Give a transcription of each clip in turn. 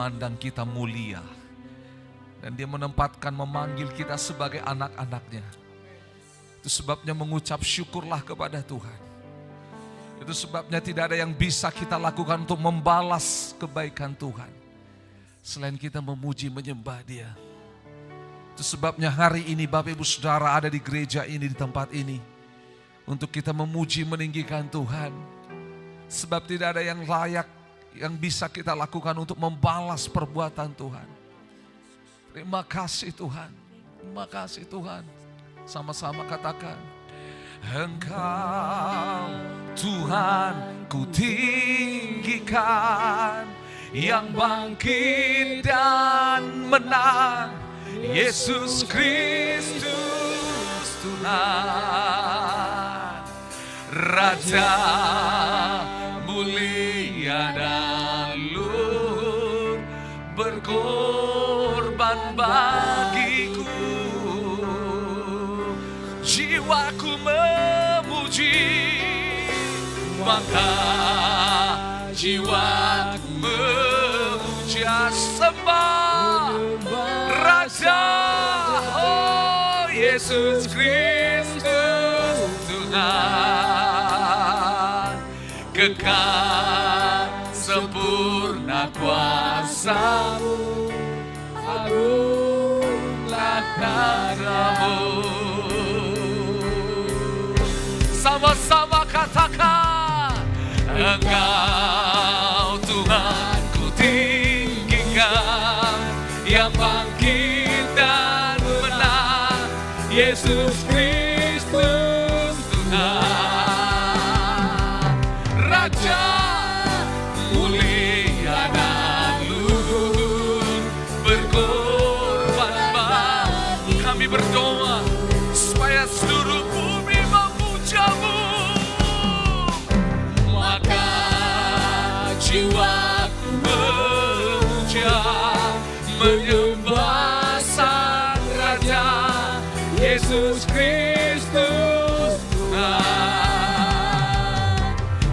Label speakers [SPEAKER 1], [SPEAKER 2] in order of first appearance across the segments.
[SPEAKER 1] Pandang kita mulia. Dan dia menempatkan memanggil kita sebagai anak-anaknya. Itu sebabnya mengucap syukurlah kepada Tuhan. Itu sebabnya tidak ada yang bisa kita lakukan untuk membalas kebaikan Tuhan selain kita memuji menyembah Dia. Itu sebabnya hari ini Bapak Ibu Saudara ada di gereja ini, di tempat ini, untuk kita memuji meninggikan Tuhan. Sebab tidak ada yang layak yang bisa kita lakukan untuk membalas perbuatan Tuhan. Terima kasih Tuhan. Terima kasih Tuhan. Sama-sama katakan, Engkau Tuhan ku tinggikan, yang bangkit dan menang, Yesus Kristus Tuhan, Raja mulia dan luhur, berkorban bagiku. Jiwaku memuji, maka jiwaku memuja, sembah Raja, oh Yesus Kristus Tuhan, kekal sempurna kuasa-Mu, agunglah namamu. Sama-sama katakan, Engkau Tuhan ku tinggikan, yang bangkit dan menang, Yesus Kristus Tuhan, Raja mulia dan luhur, berkorban bagi kami. Berdoa supaya seluruh bumi memuja-Mu, maka jiwaku memuja, menyembah Sang Raja, Yesus Kristus Tuhan,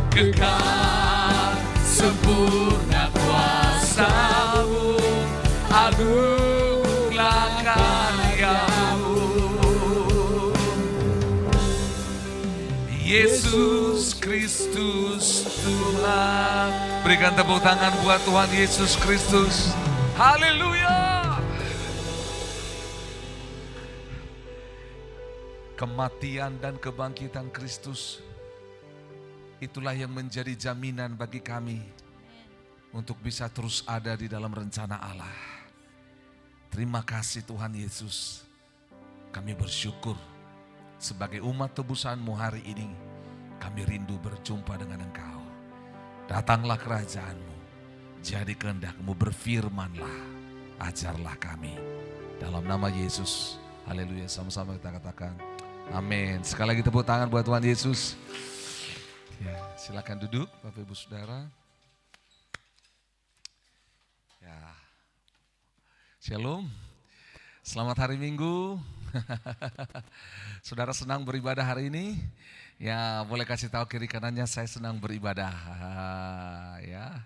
[SPEAKER 1] kekal sempurna kuasa-Mu, agunglah karya-Mu, Yesus Kristus Tuhan. Berikan tepuk tangan buat Tuhan Yesus Kristus. Haleluya. Kematian dan kebangkitan Kristus, itulah yang menjadi jaminan bagi kami untuk bisa terus ada di dalam rencana Allah. Terima kasih Tuhan Yesus. Kami bersyukur sebagai umat tebusan-Mu hari ini, kami rindu berjumpa dengan Engkau. Datanglah kerajaan-Mu, jadi kehendak-Mu, berfirmanlah, ajarlah kami. Dalam nama Yesus, haleluya. Sama-sama kita katakan, amin. Sekali lagi tepuk tangan buat Tuhan Yesus. Ya, silakan duduk Bapak Ibu Saudara. Ya, Shalom. Selamat hari Minggu. Saudara senang beribadah hari ini? Ya, boleh kasih tahu kiri kanannya, saya senang beribadah. Ya.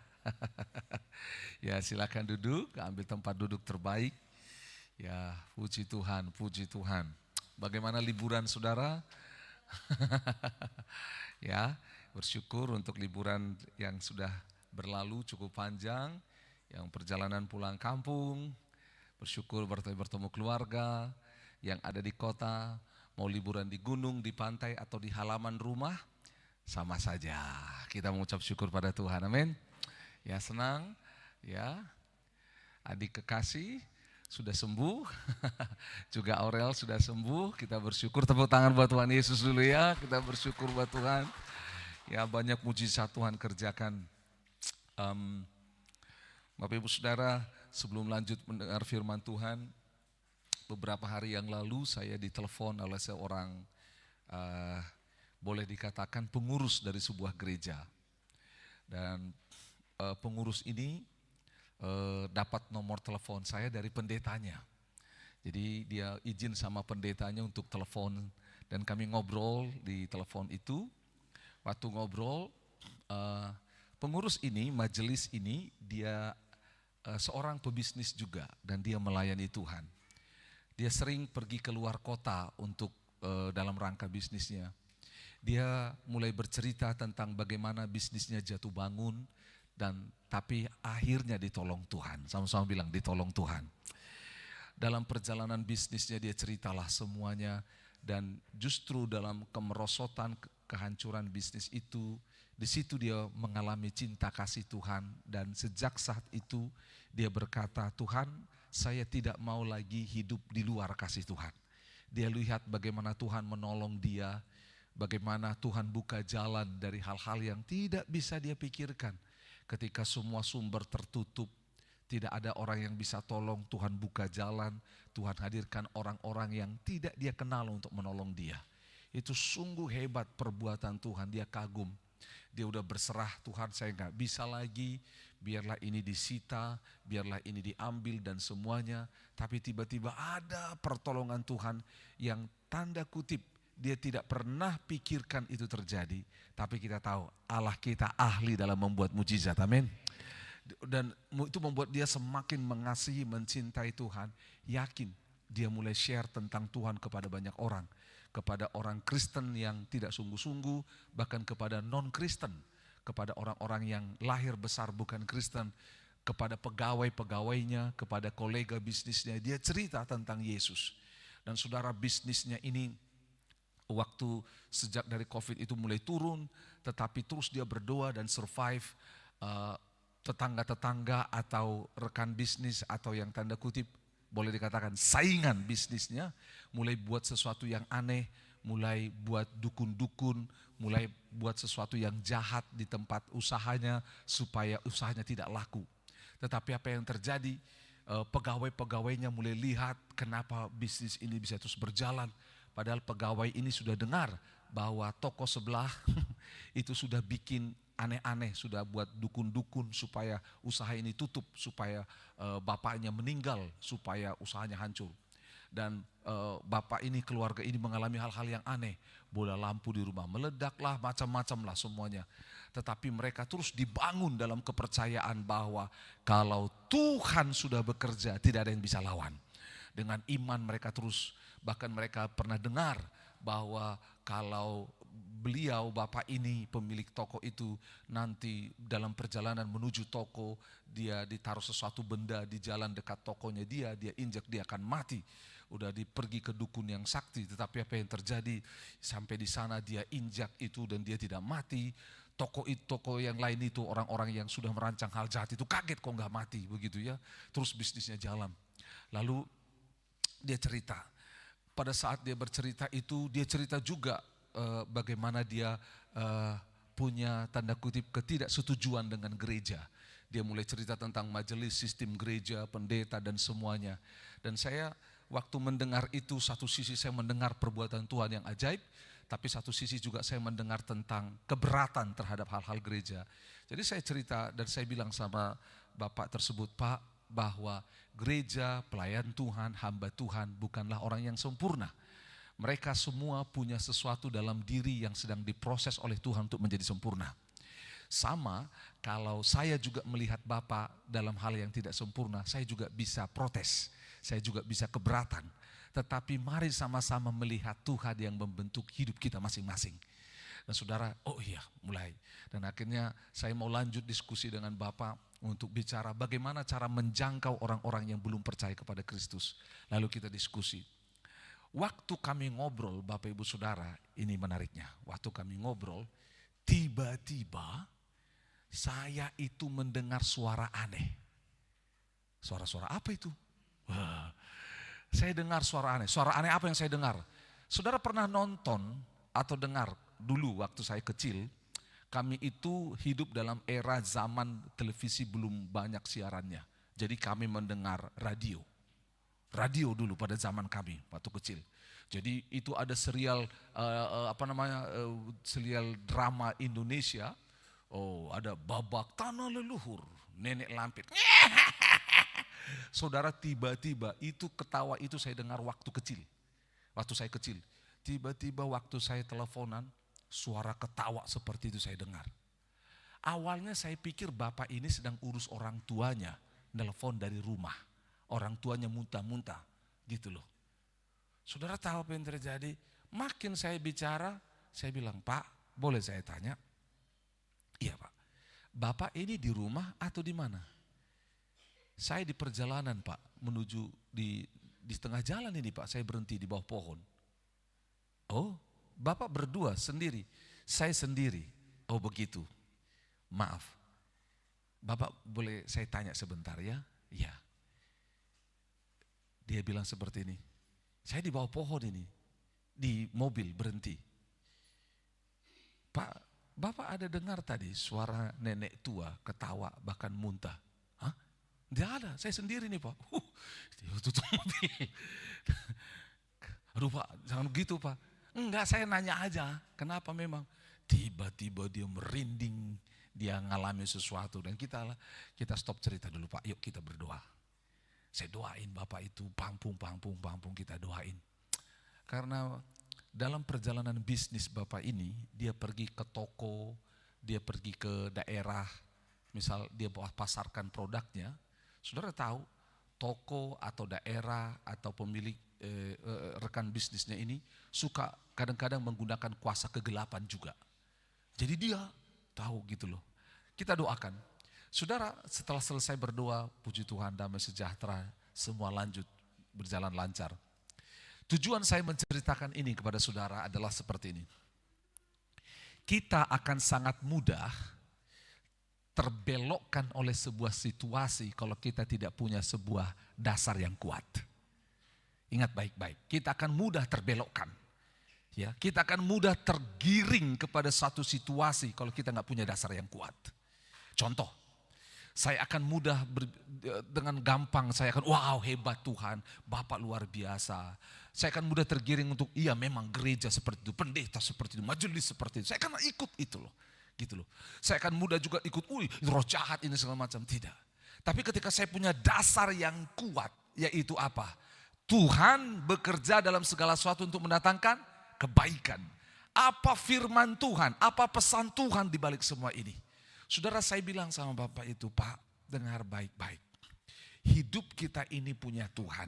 [SPEAKER 1] Ya, silakan duduk, ambil tempat duduk terbaik. Ya, puji Tuhan, puji Tuhan. Bagaimana liburan saudara? Ya, bersyukur untuk liburan yang sudah berlalu cukup panjang, yang perjalanan pulang kampung, bersyukur bertemu keluarga yang ada di kota, mau liburan di gunung, di pantai, atau di halaman rumah, sama saja. Kita mengucap syukur pada Tuhan, amin. Ya, senang, ya. Adik kekasih sudah sembuh, juga Aurel sudah sembuh, kita bersyukur. Tepuk tangan buat Tuhan Yesus dulu ya, kita bersyukur buat Tuhan. Ya, banyak mujizat Tuhan kerjakan. Bapak Ibu Saudara, sebelum lanjut mendengar firman Tuhan, beberapa hari yang lalu saya ditelepon oleh seorang, boleh dikatakan pengurus dari sebuah gereja. Dan pengurus ini dapat nomor telepon saya dari pendetanya. Jadi dia izin sama pendetanya untuk telepon, dan kami ngobrol di telepon itu. Waktu ngobrol, pengurus ini, majelis ini, dia seorang pebisnis juga dan dia melayani Tuhan. Dia sering pergi keluar kota untuk dalam rangka bisnisnya. Dia mulai bercerita tentang bagaimana bisnisnya jatuh bangun tapi akhirnya ditolong Tuhan. Sama-sama bilang ditolong Tuhan. Dalam perjalanan bisnisnya dia ceritalah semuanya, dan justru dalam kemerosotan kehancuran bisnis itu, di situ dia mengalami cinta kasih Tuhan, dan sejak saat itu dia berkata, Tuhan, saya tidak mau lagi hidup di luar kasih Tuhan. Dia lihat bagaimana Tuhan menolong dia, bagaimana Tuhan buka jalan dari hal-hal yang tidak bisa dia pikirkan. Ketika semua sumber tertutup, tidak ada orang yang bisa tolong, Tuhan buka jalan, Tuhan hadirkan orang-orang yang tidak dia kenal untuk menolong dia. Itu sungguh hebat perbuatan Tuhan, dia kagum. Dia udah berserah, Tuhan saya gak bisa lagi, biarlah ini disita, biarlah ini diambil dan semuanya. Tapi tiba-tiba ada pertolongan Tuhan yang tanda kutip dia tidak pernah pikirkan itu terjadi. Tapi kita tahu Allah kita ahli dalam membuat mujizat, amin. Dan itu membuat dia semakin mengasihi, mencintai Tuhan. Yakin dia mulai share tentang Tuhan kepada banyak orang. Kepada orang Kristen yang tidak sungguh-sungguh, bahkan kepada non-Kristen. Kepada orang-orang yang lahir besar bukan Kristen. Kepada pegawai-pegawainya, kepada kolega bisnisnya. Dia cerita tentang Yesus. Dan saudara, bisnisnya ini waktu sejak dari COVID itu mulai turun, tetapi terus dia berdoa dan survive. Tetangga-tetangga atau rekan bisnis atau yang tanda kutip boleh dikatakan saingan bisnisnya mulai buat sesuatu yang aneh, mulai buat dukun-dukun, mulai buat sesuatu yang jahat di tempat usahanya supaya usahanya tidak laku. Tetapi apa yang terjadi, pegawai-pegawainya mulai lihat kenapa bisnis ini bisa terus berjalan. Padahal pegawai ini sudah dengar bahwa toko sebelah itu sudah bikin aneh-aneh, sudah buat dukun-dukun supaya usaha ini tutup, supaya bapaknya meninggal, supaya usahanya hancur. Dan bapak ini, keluarga ini mengalami hal-hal yang aneh. Bola lampu di rumah meledak lah, macam-macam lah semuanya. Tetapi mereka terus dibangun dalam kepercayaan bahwa kalau Tuhan sudah bekerja, tidak ada yang bisa lawan. Dengan iman mereka terus, bahkan mereka pernah dengar bahwa kalau beliau, bapak ini, pemilik toko itu, nanti dalam perjalanan menuju toko, dia ditaruh sesuatu benda di jalan dekat tokonya dia injak, dia akan mati. Udah pergi ke dukun yang sakti, tetapi apa yang terjadi, sampai di sana dia injak itu dan dia tidak mati. Toko yang lain itu, orang-orang yang sudah merancang hal jahat itu kaget kok gak mati, begitu ya. Terus bisnisnya jalan. Lalu dia cerita, pada saat dia bercerita itu, dia cerita juga bagaimana dia punya tanda kutip ketidaksetujuan dengan gereja. Dia mulai cerita tentang majelis, sistem gereja, pendeta dan semuanya. Dan saya waktu mendengar itu, satu sisi saya mendengar perbuatan Tuhan yang ajaib, tapi satu sisi juga saya mendengar tentang keberatan terhadap hal-hal gereja. Jadi saya cerita dan saya bilang sama bapak tersebut, Pak, bahwa gereja, pelayan Tuhan, hamba Tuhan bukanlah orang yang sempurna. Mereka semua punya sesuatu dalam diri yang sedang diproses oleh Tuhan untuk menjadi sempurna. Sama kalau saya juga melihat Bapak dalam hal yang tidak sempurna, saya juga bisa protes, saya juga bisa keberatan. Tetapi mari sama-sama melihat Tuhan yang membentuk hidup kita masing-masing. Dan saudara, oh iya mulai. Dan akhirnya saya mau lanjut diskusi dengan Bapak untuk bicara bagaimana cara menjangkau orang-orang yang belum percaya kepada Kristus. Lalu kita diskusi. Waktu kami ngobrol, Bapak Ibu Saudara, ini menariknya. Waktu kami ngobrol, tiba-tiba saya itu mendengar suara aneh. Suara-suara apa itu? Wah, saya dengar suara aneh. Suara aneh apa yang saya dengar? Saudara pernah nonton atau dengar dulu waktu saya kecil, kami itu hidup dalam era zaman televisi belum banyak siarannya. Jadi kami mendengar radio. Radio dulu pada zaman kami waktu kecil. Jadi itu ada serial serial drama Indonesia. Oh, ada Babak Tanah Leluhur, Nenek Lampir. Saudara, tiba-tiba itu ketawa itu saya dengar waktu kecil. Waktu saya kecil. Tiba-tiba waktu saya teleponan, suara ketawa seperti itu saya dengar. Awalnya saya pikir bapak ini sedang urus orang tuanya.
[SPEAKER 2] nelpon dari rumah. Orang tuanya muntah-muntah gitu loh. Saudara tahu apa yang terjadi? Makin saya bicara, saya bilang, Pak, boleh saya tanya? Iya Pak. Bapak ini di rumah atau di mana? Saya di perjalanan Pak, menuju di tengah jalan ini Pak, saya berhenti di bawah pohon. Oh, Bapak berdua sendiri, saya sendiri. Oh begitu, maaf. Bapak boleh saya tanya sebentar ya? Iya. Dia bilang seperti ini, saya di bawah pohon ini, di mobil berhenti. Pak, Bapak ada dengar tadi suara nenek tua ketawa bahkan muntah? Hah? Tidak ada, saya sendiri nih Pak. Tutup mobil. Aduh Pak, jangan gitu Pak. Enggak, saya nanya aja, kenapa memang? Tiba-tiba dia merinding, dia ngalami sesuatu dan kita stop cerita dulu Pak, yuk kita berdoa. Saya doain Bapak itu, pampung kita doain. Karena dalam perjalanan bisnis Bapak ini, dia pergi ke toko, dia pergi ke daerah, misal dia pasarkan produknya, saudara tahu toko atau daerah atau pemilik rekan bisnisnya ini suka kadang-kadang menggunakan kuasa kegelapan juga. Jadi dia tahu gitu loh. Kita doakan. Saudara, setelah selesai berdoa, puji Tuhan, damai sejahtera, semua lanjut, berjalan lancar. Tujuan saya menceritakan ini kepada saudara adalah seperti ini. Kita akan sangat mudah terbelokkan oleh sebuah situasi kalau kita tidak punya sebuah dasar yang kuat. Ingat baik-baik, kita akan mudah terbelokkan. Ya, kita akan mudah tergiring kepada satu situasi kalau kita nggak punya dasar yang kuat. Contoh, saya akan mudah dengan gampang saya akan wow hebat Tuhan, Bapak luar biasa. Saya akan mudah tergiring untuk iya memang gereja seperti itu, pendeta seperti itu, majelis seperti itu. Saya akan ikut itu loh, gitu loh. Saya akan mudah juga ikut, roh jahat ini segala macam, tidak. Tapi ketika saya punya dasar yang kuat, yaitu apa? Tuhan bekerja dalam segala sesuatu untuk mendatangkan kebaikan. Apa firman Tuhan, apa pesan Tuhan di balik semua ini? Saudara, saya bilang sama Bapak itu, Pak, dengar baik-baik. Hidup kita ini punya Tuhan.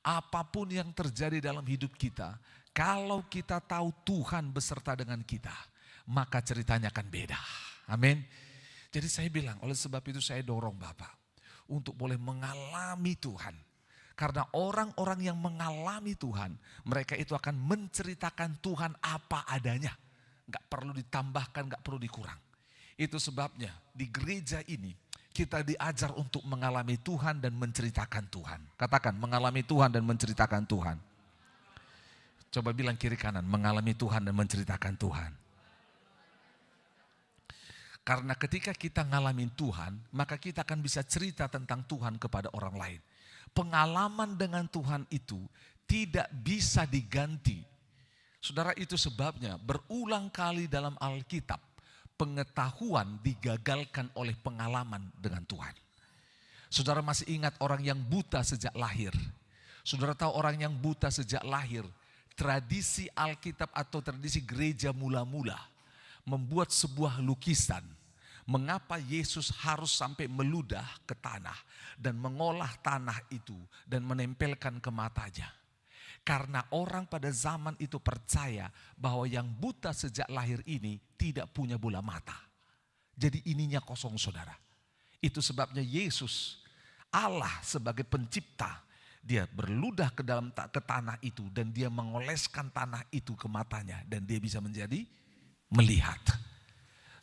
[SPEAKER 2] Apapun yang terjadi dalam hidup kita, kalau kita tahu Tuhan beserta dengan kita, maka ceritanya akan beda. Amin. Jadi saya bilang, oleh sebab itu saya dorong Bapak untuk boleh mengalami Tuhan. Karena orang-orang yang mengalami Tuhan, mereka itu akan menceritakan Tuhan apa adanya. Gak perlu ditambahkan, gak perlu dikurang. Itu sebabnya di gereja ini kita diajar untuk mengalami Tuhan dan menceritakan Tuhan. Katakan, mengalami Tuhan dan menceritakan Tuhan. Coba bilang kiri kanan, mengalami Tuhan dan menceritakan Tuhan. Karena ketika kita ngalamin Tuhan, maka kita akan bisa cerita tentang Tuhan kepada orang lain. Pengalaman dengan Tuhan itu tidak bisa diganti. Saudara, itu sebabnya berulang kali dalam Alkitab pengetahuan digagalkan oleh pengalaman dengan Tuhan. Saudara masih ingat orang yang buta sejak lahir. Saudara tahu orang yang buta sejak lahir, tradisi Alkitab atau tradisi gereja mula-mula membuat sebuah lukisan. Mengapa Yesus harus sampai meludah ke tanah dan mengolah tanah itu dan menempelkan ke matanya? Karena orang pada zaman itu percaya bahwa yang buta sejak lahir ini tidak punya bola mata. Jadi ininya kosong, saudara. Itu sebabnya Yesus, Allah sebagai pencipta, dia berludah ke dalam ke tanah itu dan dia mengoleskan tanah itu ke matanya dan dia bisa menjadi melihat.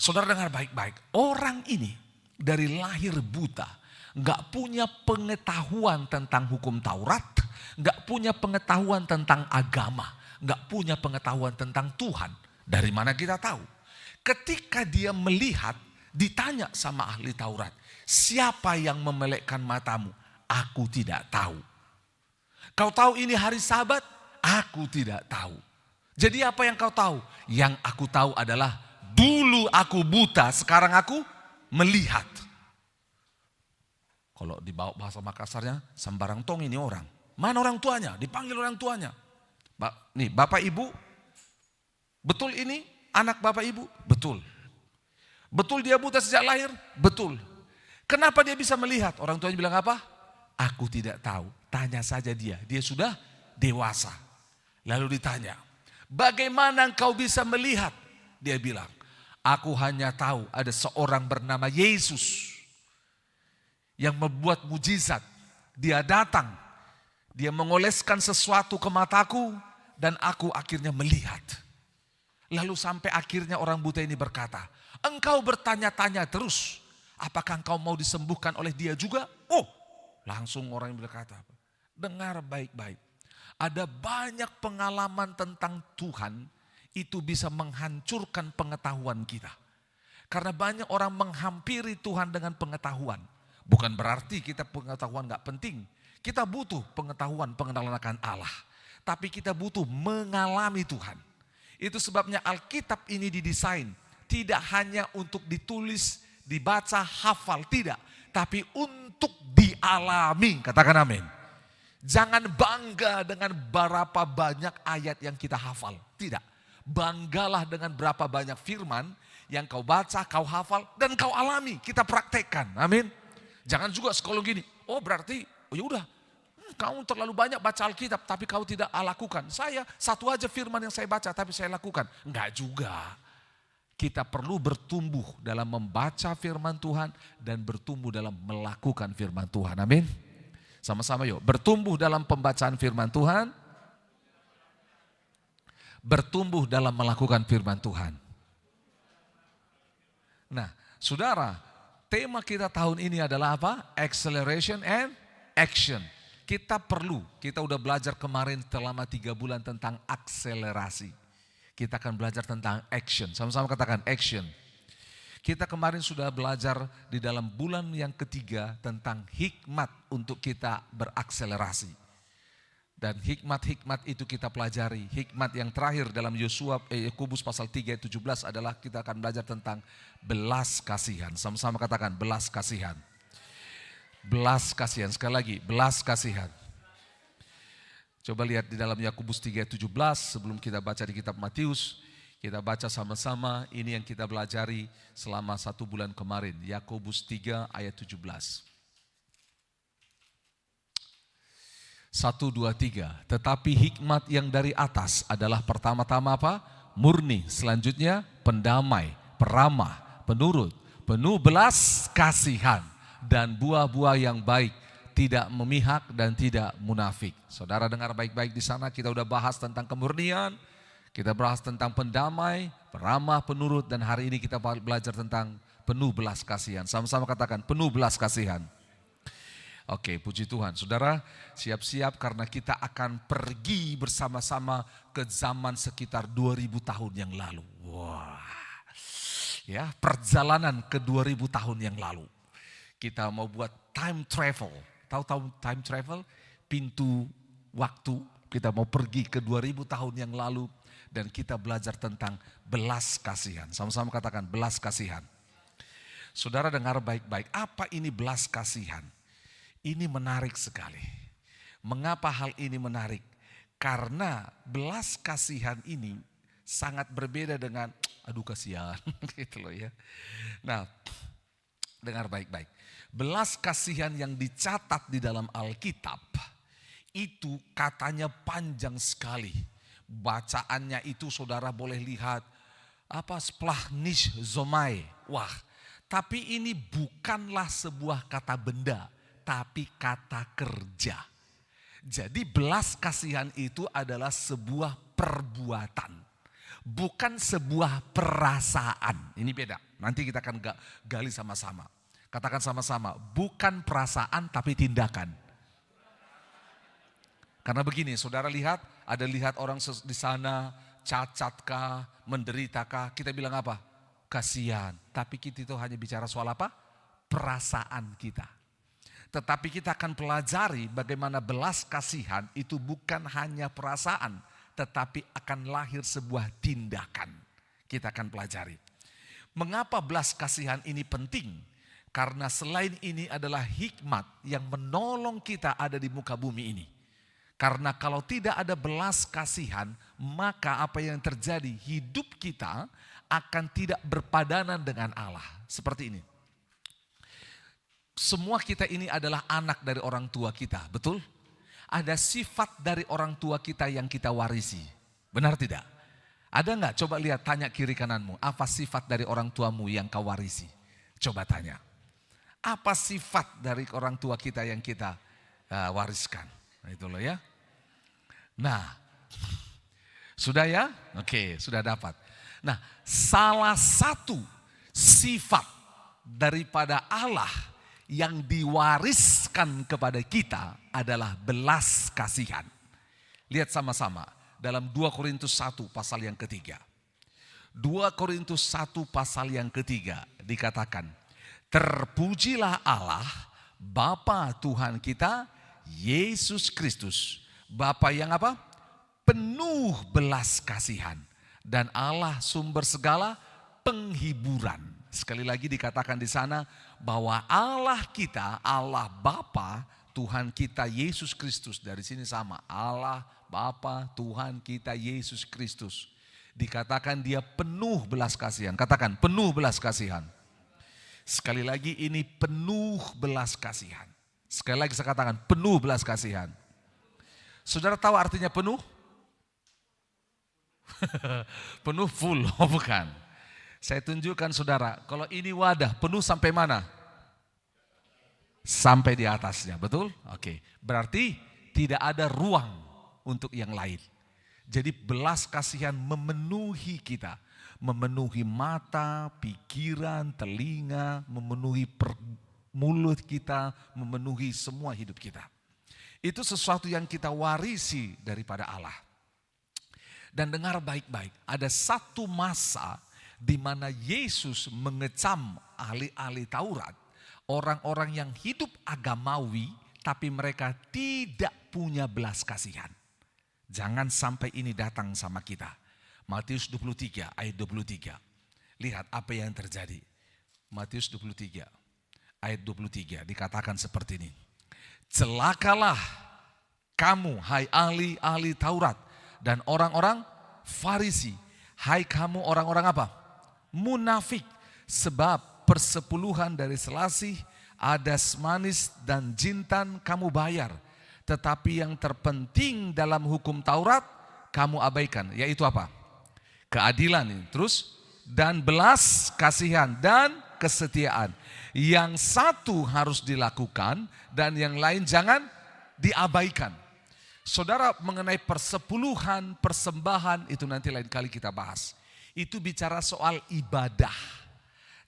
[SPEAKER 2] Saudara dengar baik-baik, orang ini dari lahir buta, gak punya pengetahuan tentang hukum Taurat, gak punya pengetahuan tentang agama, gak punya pengetahuan tentang Tuhan. Dari mana kita tahu? Ketika dia melihat, ditanya sama ahli Taurat, siapa yang memelekkan matamu? Aku tidak tahu. Kau tahu ini hari Sabat? Aku tidak tahu. Jadi apa yang kau tahu? Yang aku tahu adalah dulu aku buta, sekarang aku melihat. Kalau dibawa bahasa Makassarnya, sembarang tong ini orang. Mana orang tuanya? Dipanggil orang tuanya. Nih Bapak Ibu, betul ini anak Bapak Ibu? Betul. Betul dia buta sejak lahir? Betul. Kenapa dia bisa melihat? Orang tuanya bilang apa? Aku tidak tahu. Tanya saja dia. Dia sudah dewasa. Lalu ditanya, bagaimana engkau bisa melihat? Dia bilang, aku hanya tahu ada seorang bernama Yesus yang membuat mujizat. Dia datang, dia mengoleskan sesuatu ke mataku dan aku akhirnya melihat. Lalu sampai akhirnya orang buta ini berkata, engkau bertanya-tanya terus, apakah engkau mau disembuhkan oleh dia juga? Oh, langsung orang yang berkata, dengar baik-baik. Ada banyak pengalaman tentang Tuhan itu bisa menghancurkan pengetahuan kita. Karena banyak orang menghampiri Tuhan dengan pengetahuan. Bukan berarti kita pengetahuan gak penting. Kita butuh pengetahuan, pengenalan akan Allah. Tapi kita butuh mengalami Tuhan. Itu sebabnya Alkitab ini didesain. Tidak hanya untuk ditulis, dibaca, hafal. Tidak. Tapi untuk dialami. Katakan amin. Jangan bangga dengan berapa banyak ayat yang kita hafal. Tidak. Banggalah dengan berapa banyak firman yang kau baca, kau hafal, dan kau alami. Kita praktekkan. Amin. Jangan juga sekolah gini. Oh berarti, oh yaudah. Kau terlalu banyak baca Alkitab, tapi kau tidak lakukan. Saya satu aja firman yang saya baca, tapi saya lakukan. Enggak juga. Kita perlu bertumbuh dalam membaca firman Tuhan dan bertumbuh dalam melakukan firman Tuhan. Amin. Sama-sama yuk, bertumbuh dalam pembacaan firman Tuhan, bertumbuh dalam melakukan firman Tuhan. Nah, saudara, tema kita tahun ini adalah apa? Acceleration and action. Kita udah belajar kemarin selama 3 bulan tentang akselerasi. Kita akan belajar tentang action, sama-sama katakan action. Kita kemarin sudah belajar di dalam bulan yang ketiga tentang hikmat untuk kita berakselerasi. Dan hikmat-hikmat itu kita pelajari. Hikmat yang terakhir dalam Yakobus pasal 3 ayat 17 adalah kita akan belajar tentang belas kasihan. Sama-sama katakan belas kasihan. Belas kasihan, sekali lagi belas kasihan. Coba lihat di dalam Yakobus 3 ayat 17 sebelum kita baca di kitab Matius. Kita baca sama-sama, ini yang kita belajari selama 1 bulan kemarin. Yakobus 3 ayat 17. 1, 2, 3. Tetapi hikmat yang dari atas adalah pertama-tama apa? Murni. Selanjutnya pendamai, peramah, penurut, penuh belas kasihan. Dan buah-buah yang baik, tidak memihak dan tidak munafik. Saudara dengar baik-baik di sana, kita udah bahas tentang kemurnian. Kita bahas tentang pendamai, peramah, penurut, dan hari ini kita belajar tentang penuh belas kasihan. Sama-sama katakan penuh belas kasihan. Oke, puji Tuhan. Saudara, siap-siap karena kita akan pergi bersama-sama ke zaman sekitar 2000 tahun yang lalu. Wah, ya, perjalanan ke 2000 tahun yang lalu. Kita mau buat time travel. Tahu time travel? Pintu waktu. Kita mau pergi ke 2000 tahun yang lalu. Dan kita belajar tentang belas kasihan. Sama-sama katakan belas kasihan. Saudara dengar baik-baik, apa ini belas kasihan? Ini menarik sekali. Mengapa hal ini menarik? Karena belas kasihan ini sangat berbeda dengan aduh kasihan gitu loh ya. Nah, dengar baik-baik. Belas kasihan yang dicatat di dalam Alkitab itu katanya panjang sekali. Bacaannya itu saudara boleh lihat apa splahnish zomai. Wah, tapi ini bukanlah sebuah kata benda, tapi kata kerja. Jadi belas kasihan itu adalah sebuah perbuatan, bukan sebuah perasaan. Ini beda. Nanti kita akan gali sama-sama. Katakan sama-sama, bukan perasaan tapi tindakan. Karena begini, saudara lihat, ada lihat orang di sana cacatkah, menderitakah, kita bilang apa? Kasihan. Tapi kita itu hanya bicara soal apa? Perasaan kita. Tetapi kita akan pelajari bagaimana belas kasihan itu bukan hanya perasaan, tetapi akan lahir sebuah tindakan. Kita akan pelajari. Mengapa belas kasihan ini penting? Karena selain ini adalah hikmat yang menolong kita ada di muka bumi ini. Karena kalau tidak ada belas kasihan, maka apa yang terjadi? Hidup kita akan tidak berpadanan dengan Allah. Seperti ini. semua kita ini adalah anak dari orang tua kita, betul? Ada sifat dari orang tua kita yang kita warisi, benar tidak? Ada nggak? Coba lihat, tanya kiri kananmu, apa sifat dari orang tuamu yang kau warisi? Coba tanya. Apa sifat dari orang tua kita yang kita wariskan? Nah, itu loh ya. Nah, sudah ya? Oke, sudah dapat. Nah, salah satu sifat daripada Allah yang diwariskan kepada kita adalah belas kasihan. Lihat sama-sama dalam 2 Korintus 1 pasal yang ketiga. 2 Korintus 1 pasal yang ketiga dikatakan, terpujilah Allah, Bapa Tuhan kita, Yesus Kristus. Bapa yang apa? Penuh belas kasihan. Dan Allah sumber segala penghiburan. Sekali lagi dikatakan di sana bahwa Allah kita, Allah Bapa, Tuhan kita Yesus Kristus. Dari sini sama, Allah Bapa, Tuhan kita Yesus Kristus. Dikatakan dia penuh belas kasihan. Katakan penuh belas kasihan. Sekali lagi ini penuh belas kasihan. Sekali lagi saya katakan penuh belas kasihan. Saudara tahu artinya penuh? Penuh full, oh bukan. Saya tunjukkan saudara, kalau ini wadah penuh sampai mana? Sampai di atasnya, betul? Oke, berarti tidak ada ruang untuk yang lain. Jadi belas kasihan memenuhi kita. Memenuhi mata, pikiran, telinga, memenuhi mulut kita, memenuhi semua hidup kita. Itu sesuatu yang kita warisi daripada Allah. Dan dengar baik-baik, ada satu masa di mana Yesus mengecam ahli-ahli Taurat, orang-orang yang hidup agamawi tapi mereka tidak punya belas kasihan. Jangan sampai ini datang sama kita. Matius 23 ayat 23. Lihat apa yang terjadi. Matius 23 ayat 23 dikatakan seperti ini. Celakalah kamu hai ahli-ahli Taurat dan orang-orang Farisi. Hai kamu orang-orang apa? Munafik. Sebab persepuluhan dari selasih, adas manis dan jintan kamu bayar. Tetapi yang terpenting dalam hukum Taurat kamu abaikan. Yaitu apa? Keadilan ini. Terus dan belas kasihan dan kesetiaan. Yang satu harus dilakukan dan yang lain jangan diabaikan. Saudara, mengenai persepuluhan, persembahan itu nanti lain kali kita bahas. Itu bicara soal ibadah.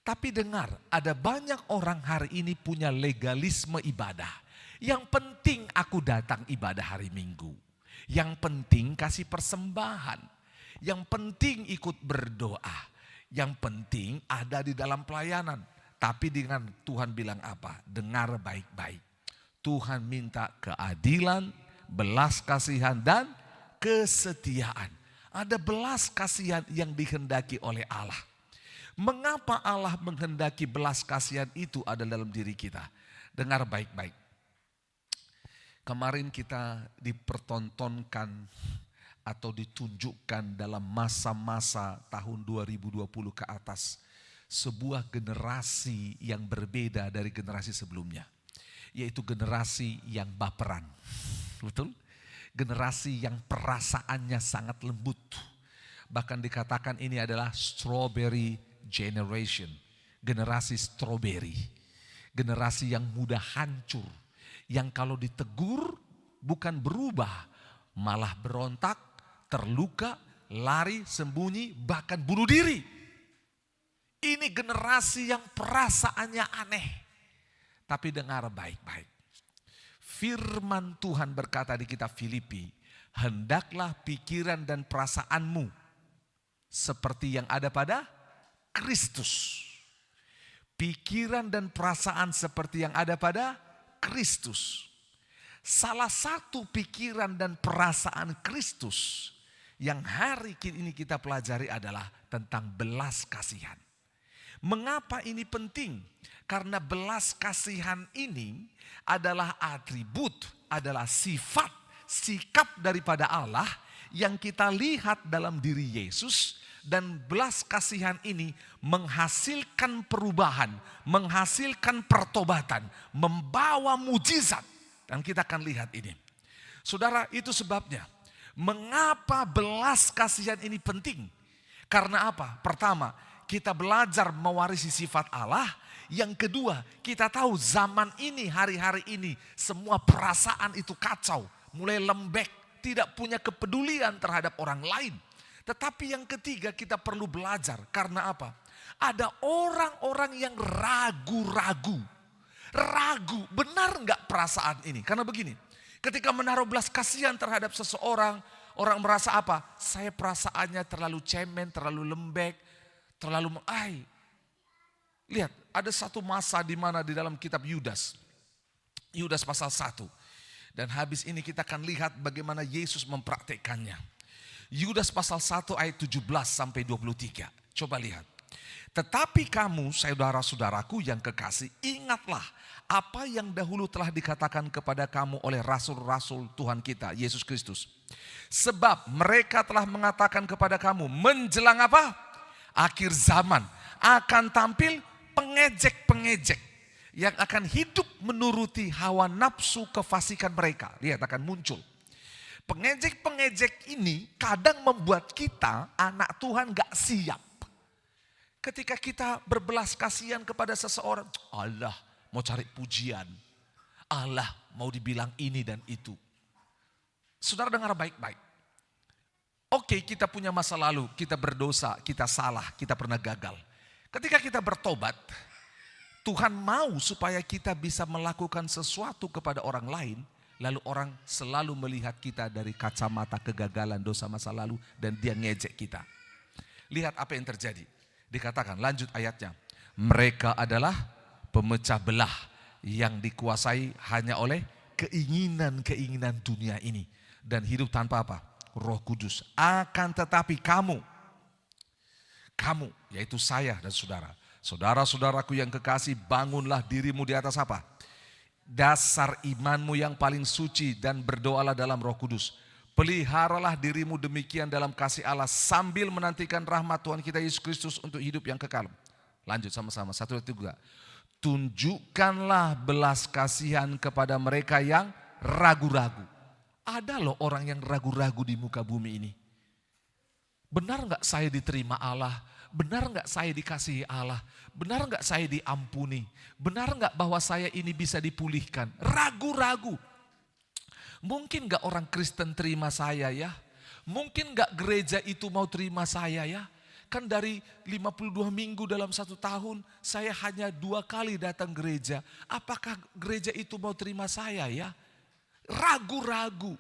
[SPEAKER 2] Tapi dengar, ada banyak orang hari ini punya legalisme ibadah. Yang penting aku datang ibadah hari Minggu. Yang penting kasih persembahan. Yang penting ikut berdoa. Yang penting ada di dalam pelayanan. Tapi dengan Tuhan bilang apa? Dengar baik-baik. Tuhan minta keadilan, belas kasihan dan kesetiaan. Ada belas kasihan yang dikehendaki oleh Allah. Mengapa Allah menghendaki belas kasihan itu ada dalam diri kita? Dengar baik-baik. Kemarin kita dipertontonkan atau ditunjukkan dalam masa-masa tahun 2020 ke atas sebuah generasi yang berbeda dari generasi sebelumnya, yaitu generasi yang baperan. Betul? Generasi yang perasaannya sangat lembut. Bahkan dikatakan ini adalah strawberry generation, generasi strawberry, generasi yang mudah hancur, yang kalau ditegur bukan berubah, malah berontak, terluka, lari, sembunyi, bahkan bunuh diri. Ini generasi yang perasaannya aneh. Tapi dengar baik-baik. Firman Tuhan berkata di kitab Filipi, hendaklah pikiran dan perasaanmu seperti yang ada pada Kristus. Pikiran dan perasaan seperti yang ada pada Kristus. Salah satu pikiran dan perasaan Kristus yang hari ini kita pelajari adalah tentang belas kasihan. Mengapa ini penting? Karena belas kasihan ini adalah atribut, adalah sifat, sikap daripada Allah yang kita lihat dalam diri Yesus Dan belas kasihan ini menghasilkan perubahan, menghasilkan pertobatan, membawa mujizat. Dan kita akan lihat ini. Saudara, itu sebabnya mengapa belas kasihan ini penting. Karena apa? Pertama, kita belajar mewarisi sifat Allah. Yang kedua, kita tahu zaman ini, hari-hari ini, semua perasaan itu kacau, mulai lembek, tidak punya kepedulian terhadap orang lain. Tetapi yang ketiga, kita perlu belajar. Karena apa? Ada orang-orang yang ragu-ragu. Ragu, benar nggak perasaan ini? Karena begini, ketika menaruh belas kasihan terhadap seseorang, orang merasa apa? Saya perasaannya terlalu cemen, terlalu lembek, terlalu Lihat, ada satu masa di mana di dalam kitab Yudas pasal 1. Dan habis ini kita akan lihat bagaimana Yesus mempraktekannya. Yudas pasal 1 ayat 17 sampai 23. Coba lihat. Tetapi kamu, saudara-saudaraku yang kekasih, ingatlah apa yang dahulu telah dikatakan kepada kamu oleh rasul-rasul Tuhan kita, Yesus Kristus. Sebab mereka telah mengatakan kepada kamu, menjelang apa? Akhir zaman akan tampil pengejek-pengejek yang akan hidup menuruti hawa nafsu kefasikan mereka. Lihat, akan muncul. Pengejek-pengejek ini kadang membuat kita, anak Tuhan, gak siap. Ketika kita berbelas kasihan kepada seseorang, Allah mau cari pujian, Allah mau dibilang ini dan itu. Saudara dengar baik-baik. Oke, kita punya masa lalu, kita berdosa, kita salah, kita pernah gagal. Ketika kita bertobat, Tuhan mau supaya kita bisa melakukan sesuatu kepada orang lain, lalu orang selalu melihat kita dari kacamata kegagalan dosa masa lalu dan dia ngejek kita. Lihat apa yang terjadi. Dikatakan, lanjut ayatnya. Mereka adalah pemecah belah yang dikuasai hanya oleh keinginan-keinginan dunia ini. Dan hidup tanpa apa? Roh Kudus. Akan tetapi kamu, yaitu saya dan saudara. Saudara-saudaraku yang kekasih, bangunlah dirimu di atas apa? Dasar imanmu yang paling suci dan berdoalah dalam Roh Kudus. Peliharalah dirimu demikian dalam kasih Allah sambil menantikan rahmat Tuhan kita Yesus Kristus untuk hidup yang kekal. Lanjut sama-sama, 1, 2, 3. Tunjukkanlah belas kasihan kepada mereka yang ragu-ragu. Ada loh orang yang ragu-ragu di muka bumi ini. Benar nggak saya diterima Allah? Benar nggak saya dikasihi Allah? Benar nggak saya diampuni? Benar nggak bahwa saya ini bisa dipulihkan? Ragu-ragu. Mungkin nggak orang Kristen terima saya ya? Mungkin nggak gereja itu mau terima saya ya? Kan dari 52 minggu dalam 1 tahun, saya hanya 2 kali datang gereja. Apakah gereja itu mau terima saya ya? Ragu-ragu.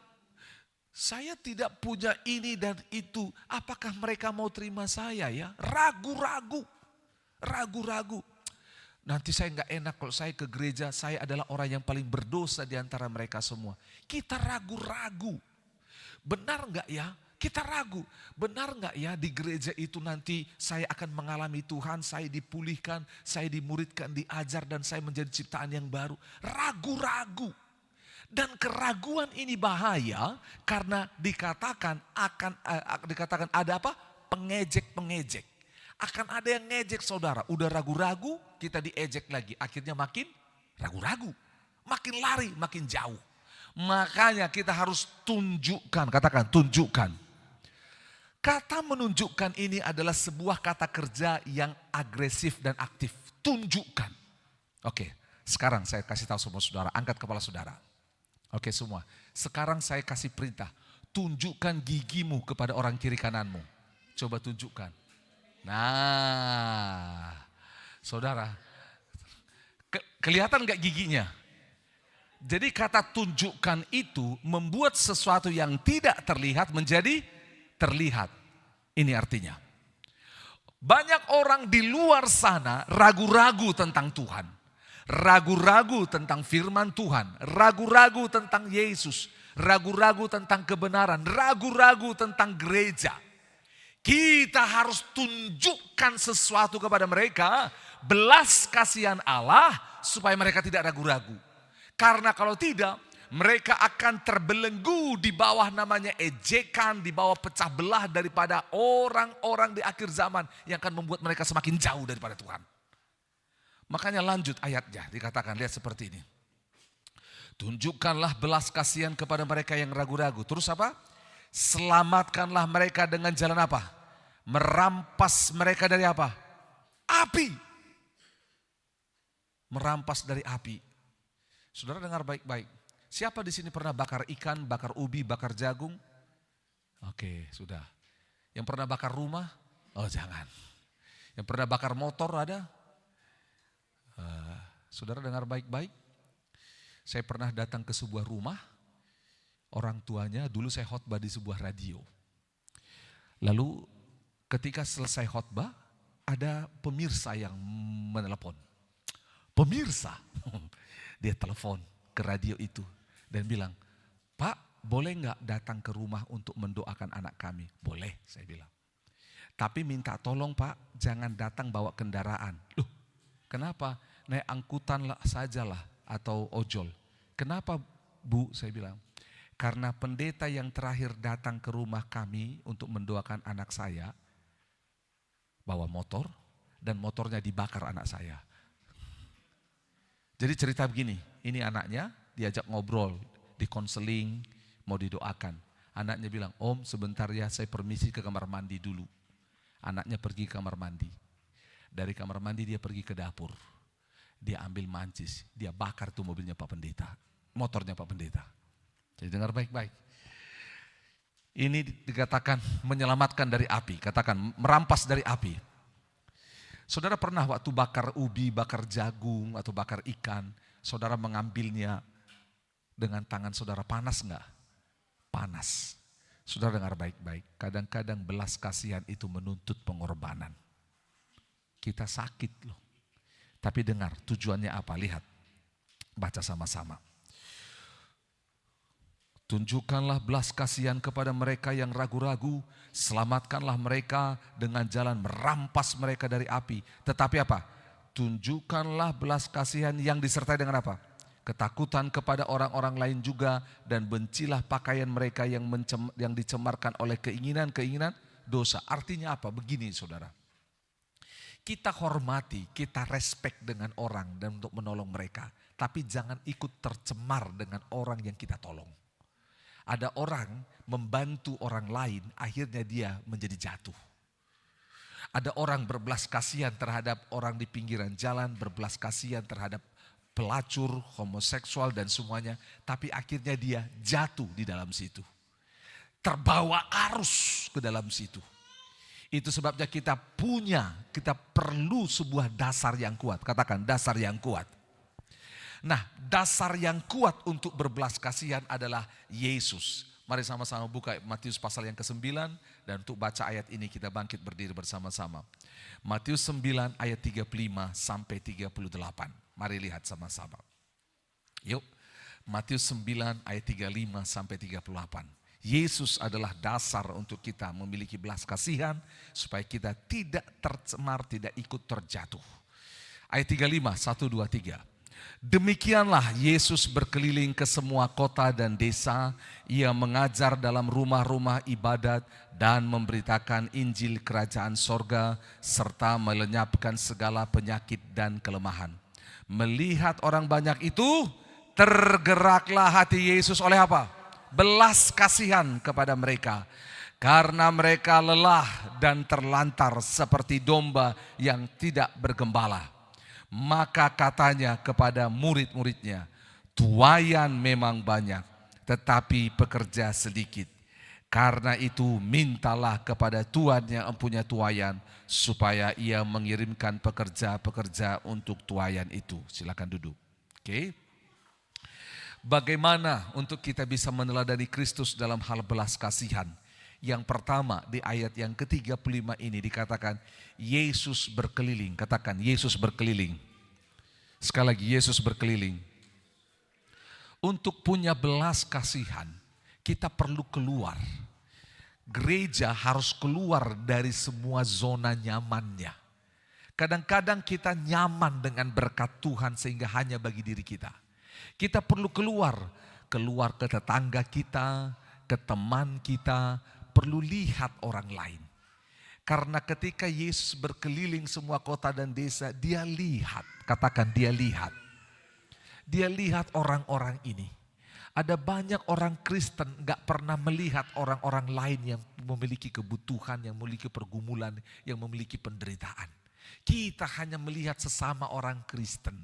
[SPEAKER 2] Saya tidak punya ini dan itu. Apakah mereka mau terima saya ya? Ragu-ragu. Ragu-ragu. Nanti saya nggak enak kalau saya ke gereja. Saya adalah orang yang paling berdosa di antara mereka semua. Kita ragu-ragu. Benar nggak ya? Kita ragu. Benar nggak ya di gereja itu nanti saya akan mengalami Tuhan. Saya dipulihkan, saya dimuridkan, diajar dan saya menjadi ciptaan yang baru. Ragu-ragu. Dan keraguan ini bahaya karena dikatakan ada apa? Pengejek-pengejek. Akan ada yang ngejek saudara. Udah ragu-ragu, kita diejek lagi. Akhirnya makin ragu-ragu. Makin lari, makin jauh. Makanya kita harus tunjukkan, katakan tunjukkan. Kata menunjukkan ini adalah sebuah kata kerja yang agresif dan aktif. Tunjukkan. Oke, sekarang saya kasih tahu semua saudara, angkat kepala saudara. Oke semua, sekarang saya kasih perintah, tunjukkan gigimu kepada orang kiri kananmu. Coba tunjukkan. Nah, saudara, kelihatan gak giginya? Jadi kata tunjukkan itu membuat sesuatu yang tidak terlihat menjadi terlihat. Ini artinya. Banyak orang di luar sana ragu-ragu tentang Tuhan. Ragu-ragu tentang firman Tuhan, ragu-ragu tentang Yesus, ragu-ragu tentang kebenaran, ragu-ragu tentang gereja. Kita harus tunjukkan sesuatu kepada mereka, belas kasihan Allah supaya mereka tidak ragu-ragu. Karena kalau tidak, Mereka akan terbelenggu di bawah namanya ejekan, di bawah pecah belah daripada orang-orang di akhir zaman yang akan membuat mereka semakin jauh daripada Tuhan. Makanya lanjut ayatnya, dikatakan, lihat seperti ini. Tunjukkanlah belas kasihan kepada mereka yang ragu-ragu. Terus apa? Selamatkanlah mereka dengan jalan apa? Merampas mereka dari apa? Api. Merampas dari api. Saudara dengar baik-baik. Siapa di sini pernah bakar ikan, bakar ubi, bakar jagung? Oke, sudah. Yang pernah bakar rumah? Oh jangan. Yang pernah bakar motor ada? Saudara dengar baik-baik. Saya pernah datang ke sebuah rumah. Orang tuanya, dulu saya khotbah di sebuah radio. Lalu ketika selesai khotbah, ada pemirsa yang menelepon. Pemirsa, dia telepon ke radio itu. Dan bilang, Pak boleh nggak datang ke rumah untuk mendoakan anak kami? Boleh, saya bilang. Tapi minta tolong Pak, jangan datang bawa kendaraan. Loh, kenapa? Naik angkutan sajalah atau ojol. Kenapa Bu? Saya bilang. Karena pendeta yang terakhir datang ke rumah kami untuk mendoakan anak saya, bawa motor dan motornya dibakar anak saya. Jadi cerita begini, ini anaknya diajak ngobrol, dikonseling, mau didoakan. Anaknya bilang, Om sebentar ya saya permisi ke kamar mandi dulu. Anaknya pergi ke kamar mandi. Dari kamar mandi dia pergi ke dapur. Dia ambil mancis, dia bakar tuh mobilnya Pak Pendeta. Motornya Pak Pendeta. Jadi dengar baik-baik. Ini dikatakan menyelamatkan dari api. Katakan merampas dari api. Saudara pernah waktu bakar ubi, bakar jagung atau bakar ikan. Saudara mengambilnya dengan tangan saudara panas enggak? Panas. Saudara dengar baik-baik. Kadang-kadang belas kasihan itu menuntut pengorbanan. Kita sakit loh. Tapi dengar tujuannya apa? Lihat. Baca sama-sama. Tunjukkanlah belas kasihan kepada mereka yang ragu-ragu. Selamatkanlah mereka dengan jalan merampas mereka dari api. Tetapi apa? Tunjukkanlah belas kasihan yang disertai dengan apa? Ketakutan kepada orang-orang lain juga, dan bencilah pakaian mereka yang dicemarkan oleh keinginan-keinginan dosa. Artinya apa? Begini saudara. Kita hormati, kita respect dengan orang dan untuk menolong mereka. Tapi jangan ikut tercemar dengan orang yang kita tolong. Ada orang membantu orang lain, akhirnya dia menjadi jatuh. Ada orang berbelas kasihan terhadap orang di pinggiran jalan, berbelas kasihan terhadap pelacur, homoseksual dan semuanya. Tapi akhirnya dia jatuh di dalam situ. Terbawa arus ke dalam situ. Itu sebabnya kita perlu sebuah dasar yang kuat. Katakan dasar yang kuat. Nah, dasar yang kuat untuk berbelas kasihan adalah Yesus. Mari sama-sama buka Matius pasal yang ke-9 dan untuk baca ayat ini kita bangkit berdiri bersama-sama. Matius 9 ayat 35 sampai 38. Mari lihat sama-sama. Yuk, Matius 9 ayat 35 sampai 38. Yesus adalah dasar untuk kita memiliki belas kasihan supaya kita tidak tercemar, tidak ikut terjatuh. Ayat 35, 1, 2, 3. Demikianlah Yesus berkeliling ke semua kota dan desa. Ia mengajar dalam rumah-rumah ibadat dan memberitakan Injil kerajaan sorga serta melenyapkan segala penyakit dan kelemahan. Melihat orang banyak itu, tergeraklah hati Yesus oleh apa? Belas kasihan kepada mereka. Karena mereka lelah dan terlantar seperti domba yang tidak bergembala. Maka katanya kepada murid-muridnya, tuaian memang banyak, tetapi pekerja sedikit. Karena itu mintalah kepada Tuhan yang mempunyai tuaian, supaya ia mengirimkan pekerja-pekerja untuk tuaian itu. Silakan duduk. Oke. Bagaimana untuk kita bisa meneladani Kristus dalam hal belas kasihan? Yang pertama di ayat yang ke-35 ini dikatakan Yesus berkeliling. Katakan Yesus berkeliling. Sekali lagi Yesus berkeliling. Untuk punya belas kasihan kita perlu keluar. Gereja harus keluar dari semua zona nyamannya. Kadang-kadang kita nyaman dengan berkat Tuhan sehingga hanya bagi diri kita. Kita perlu keluar. keluar ke tetangga kita, ke teman kita, perlu lihat orang lain. Karena ketika Yesus berkeliling semua kota dan desa, dia lihat, katakan dia lihat. Dia lihat orang-orang ini. Ada banyak orang Kristen gak pernah melihat orang-orang lain yang memiliki kebutuhan, yang memiliki pergumulan, yang memiliki penderitaan. Kita hanya melihat sesama orang Kristen.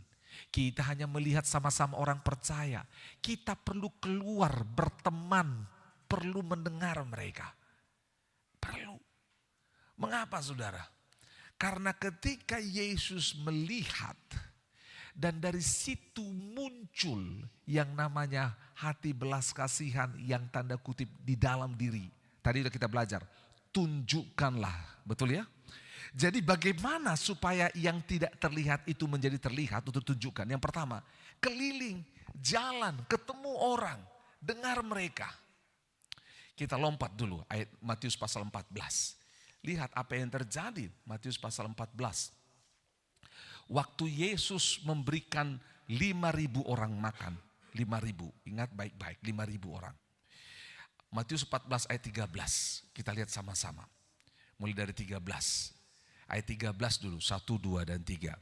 [SPEAKER 2] Kita hanya melihat sama-sama orang percaya. Kita perlu keluar berteman, perlu mendengar mereka. Perlu. Mengapa saudara? Karena ketika Yesus melihat dan dari situ muncul yang namanya hati belas kasihan yang tanda kutip di dalam diri. Tadi sudah kita belajar, tunjukkanlah, betul ya? Jadi bagaimana supaya yang tidak terlihat itu menjadi terlihat untuk tunjukkan? Yang pertama, keliling, jalan, ketemu orang, dengar mereka. Kita lompat dulu ayat Matius pasal 14. Lihat apa yang terjadi Matius pasal 14. Waktu Yesus memberikan 5.000 orang makan. 5.000, ingat baik-baik 5.000 orang. Matius 14 ayat 13, kita lihat sama-sama. Mulai dari 13. Ayat 13 dulu, 1, 2, dan 3.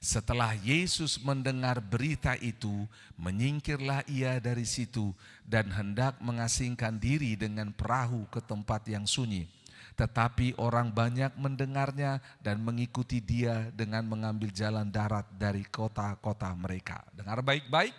[SPEAKER 2] Setelah Yesus mendengar berita itu, menyingkirlah ia dari situ dan hendak mengasingkan diri dengan perahu ke tempat yang sunyi. Tetapi orang banyak mendengarnya dan mengikuti dia dengan mengambil jalan darat dari kota-kota mereka. Dengar baik-baik,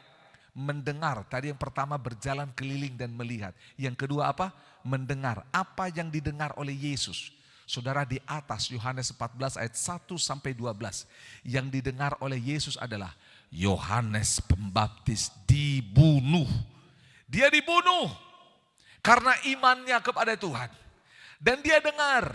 [SPEAKER 2] mendengar. Tadi yang pertama berjalan keliling dan melihat. Yang kedua apa? Mendengar. Apa yang didengar oleh Yesus? Saudara, di atas Yohanes 14 ayat 1 sampai 12. Yang didengar oleh Yesus adalah Yohanes Pembaptis dibunuh. Dia dibunuh karena imannya kepada Tuhan. Dan dia dengar.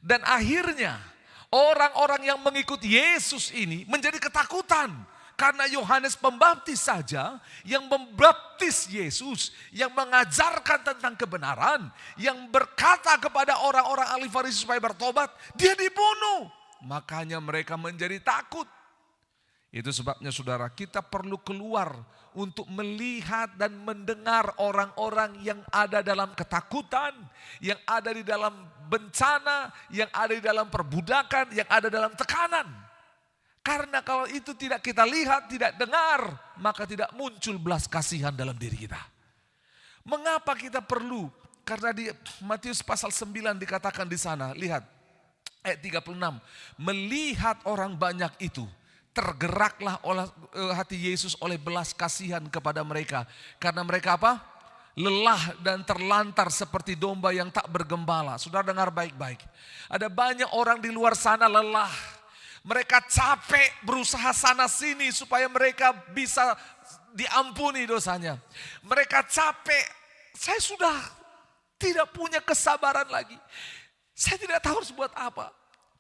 [SPEAKER 2] Dan akhirnya orang-orang yang mengikuti Yesus ini menjadi ketakutan. Karena Yohanes Pembaptis saja yang membaptis Yesus, yang mengajarkan tentang kebenaran, yang berkata kepada orang-orang ahli Farisi supaya bertobat, dia dibunuh. Makanya mereka menjadi takut. Itu sebabnya saudara, kita perlu keluar untuk melihat dan mendengar orang-orang yang ada dalam ketakutan, yang ada di dalam bencana, yang ada di dalam perbudakan, yang ada dalam tekanan. Karena kalau itu tidak kita lihat, tidak dengar, maka tidak muncul belas kasihan dalam diri kita. Mengapa kita perlu? Karena di Matius pasal 9 dikatakan di sana, lihat ayat 36, melihat orang banyak itu, tergeraklah oleh hati Yesus oleh belas kasihan kepada mereka. Karena mereka apa? Lelah dan terlantar seperti domba yang tak bergembala. Saudara dengar baik-baik. Ada banyak orang di luar sana lelah. Mereka capek berusaha sana sini supaya mereka bisa diampuni dosanya. Mereka capek. Saya sudah tidak punya kesabaran lagi. Saya tidak tahu harus buat apa.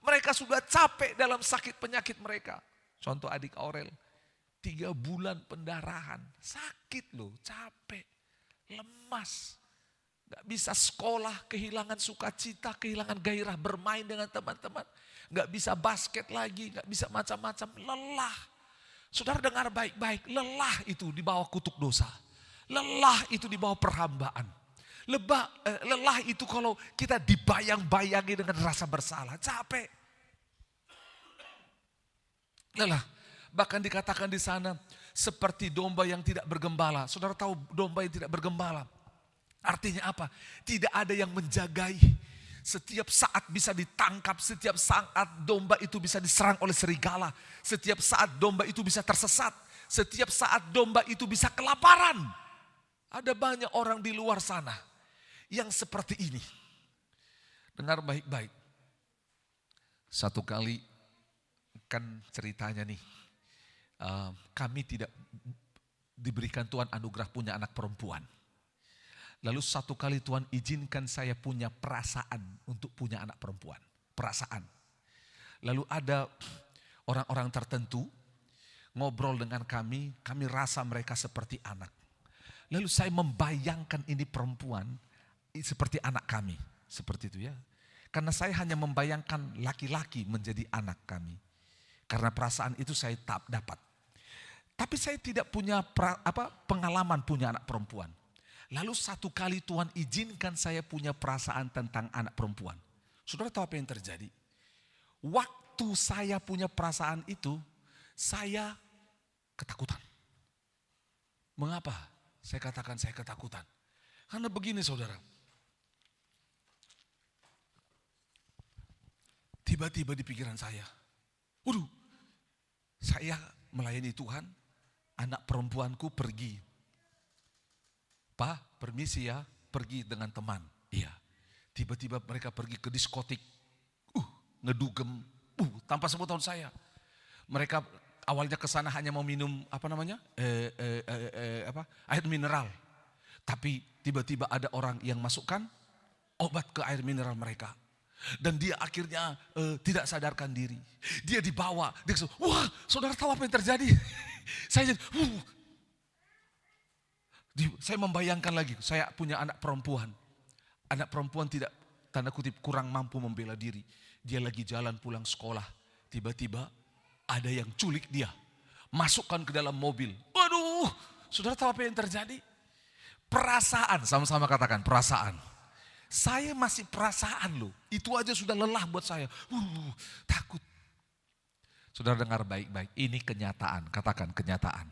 [SPEAKER 2] Mereka sudah capek dalam sakit penyakit mereka. Contoh adik Aurel, 3 bulan pendarahan, sakit loh, capek, lemas. Gak bisa sekolah, kehilangan sukacita, kehilangan gairah bermain dengan teman-teman. Gak bisa basket lagi, gak bisa macam-macam, lelah. Saudara dengar baik-baik, lelah itu di bawah kutuk dosa. Lelah itu di bawah perhambaan. Lelah itu kalau kita dibayang-bayangi dengan rasa bersalah, capek. Lelah, bahkan dikatakan di sana seperti domba yang tidak bergembala. Saudara tahu domba yang tidak bergembala artinya apa? Tidak ada yang menjagai. Setiap saat bisa ditangkap, setiap saat domba itu bisa diserang oleh serigala. Setiap saat domba itu bisa tersesat. Setiap saat domba itu bisa kelaparan. Ada banyak orang di luar sana yang seperti ini. Dengar baik-baik. Satu kali kan ceritanya nih, kami tidak diberikan Tuhan anugerah punya anak perempuan. Lalu satu kali Tuhan izinkan saya punya perasaan untuk punya anak perempuan. Perasaan. Lalu ada orang-orang tertentu ngobrol dengan kami rasa mereka seperti anak. Lalu saya membayangkan ini perempuan seperti anak kami. Seperti itu ya. Karena saya hanya membayangkan laki-laki menjadi anak kami. Karena perasaan itu saya tak dapat. Tapi saya tidak punya pengalaman punya anak perempuan. Lalu satu kali Tuhan izinkan saya punya perasaan tentang anak perempuan. Saudara tahu apa yang terjadi? Waktu saya punya perasaan itu, saya ketakutan. Mengapa saya katakan saya ketakutan? Karena begini saudara. Tiba-tiba di pikiran saya, waduh, saya melayani Tuhan, anak perempuanku pergi. Pak, permisi ya, pergi dengan teman. Iya. Tiba-tiba mereka pergi ke diskotik. Ngedugem. Tanpa sepengetahuan saya. Mereka awalnya ke sana hanya mau minum air mineral. Tapi tiba-tiba ada orang yang masukkan obat ke air mineral mereka. Dan dia akhirnya tidak sadarkan diri. Dia dibawa. Dia wah, saudara tahu apa yang terjadi? Saya jadi, saya membayangkan lagi, saya punya anak perempuan. Anak perempuan tidak, tanda kutip, kurang mampu membela diri. Dia lagi jalan pulang sekolah. Tiba-tiba ada yang culik dia. Masukkan ke dalam mobil. Waduh, saudara tahu apa yang terjadi? Perasaan, sama-sama katakan perasaan. Saya masih perasaan loh. Itu aja sudah lelah buat saya. Takut. Saudara dengar baik-baik, ini kenyataan. Katakan kenyataan.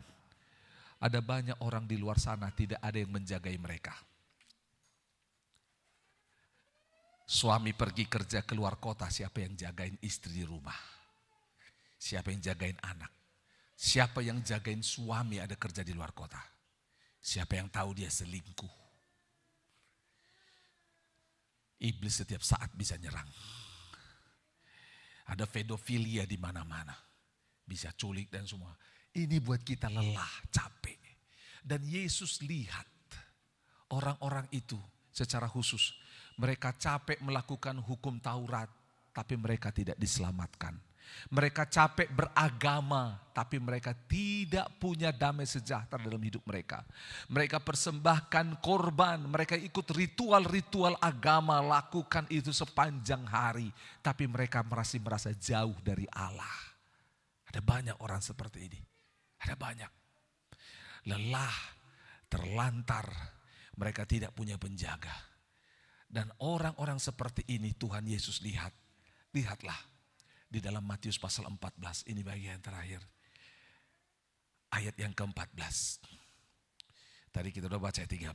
[SPEAKER 2] Ada banyak orang di luar sana tidak ada yang menjagai mereka. Suami pergi kerja keluar kota, siapa yang jagain istri di rumah? Siapa yang jagain anak? Siapa yang jagain suami ada kerja di luar kota? Siapa yang tahu dia selingkuh? Iblis setiap saat bisa nyerang. Ada pedofilia di mana-mana. Bisa culik dan semua. Ini buat kita lelah, capek. Dan Yesus lihat orang-orang itu secara khusus. Mereka capek melakukan hukum Taurat, tapi mereka tidak diselamatkan. Mereka capek beragama, tapi mereka tidak punya damai sejahtera dalam hidup mereka. Mereka persembahkan korban, mereka ikut ritual-ritual agama, lakukan itu sepanjang hari. Tapi mereka masih merasa jauh dari Allah. Ada banyak orang seperti ini. Ada banyak. Lelah, terlantar, mereka tidak punya penjaga. Dan orang-orang seperti ini Tuhan Yesus lihat. Lihatlah di dalam Matius pasal 14, ini bagian terakhir. Ayat yang ke-14. Tadi kita sudah baca ayat 13.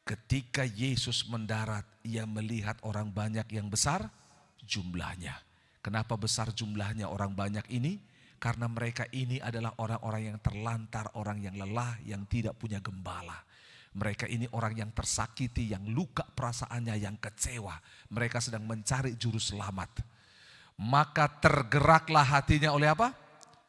[SPEAKER 2] Ketika Yesus mendarat, ia melihat orang banyak yang besar jumlahnya. Kenapa besar jumlahnya orang banyak ini? Karena mereka ini adalah orang-orang yang terlantar, orang yang lelah, yang tidak punya gembala. Mereka ini orang yang tersakiti, yang luka perasaannya, yang kecewa. Mereka sedang mencari juru selamat. Maka tergeraklah hatinya oleh apa?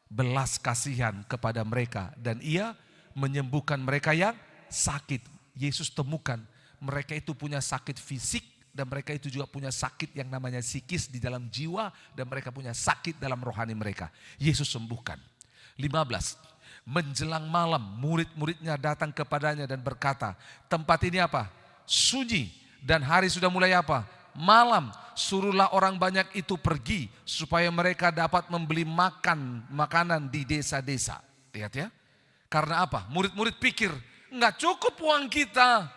[SPEAKER 2] Belas kasihan kepada mereka. Dan ia menyembuhkan mereka yang sakit. Yesus temukan mereka itu punya sakit fisik. Dan mereka itu juga punya sakit yang namanya psikis di dalam jiwa. Dan mereka punya sakit dalam rohani mereka. Yesus sembuhkan. 15. Menjelang malam murid-muridnya datang kepadanya dan berkata, tempat ini apa? Sunyi. Dan hari sudah mulai apa? Malam. Suruhlah orang banyak itu pergi. Supaya mereka dapat membeli makanan di desa-desa. Lihat ya. Karena apa? Murid-murid pikir, enggak cukup uang kita.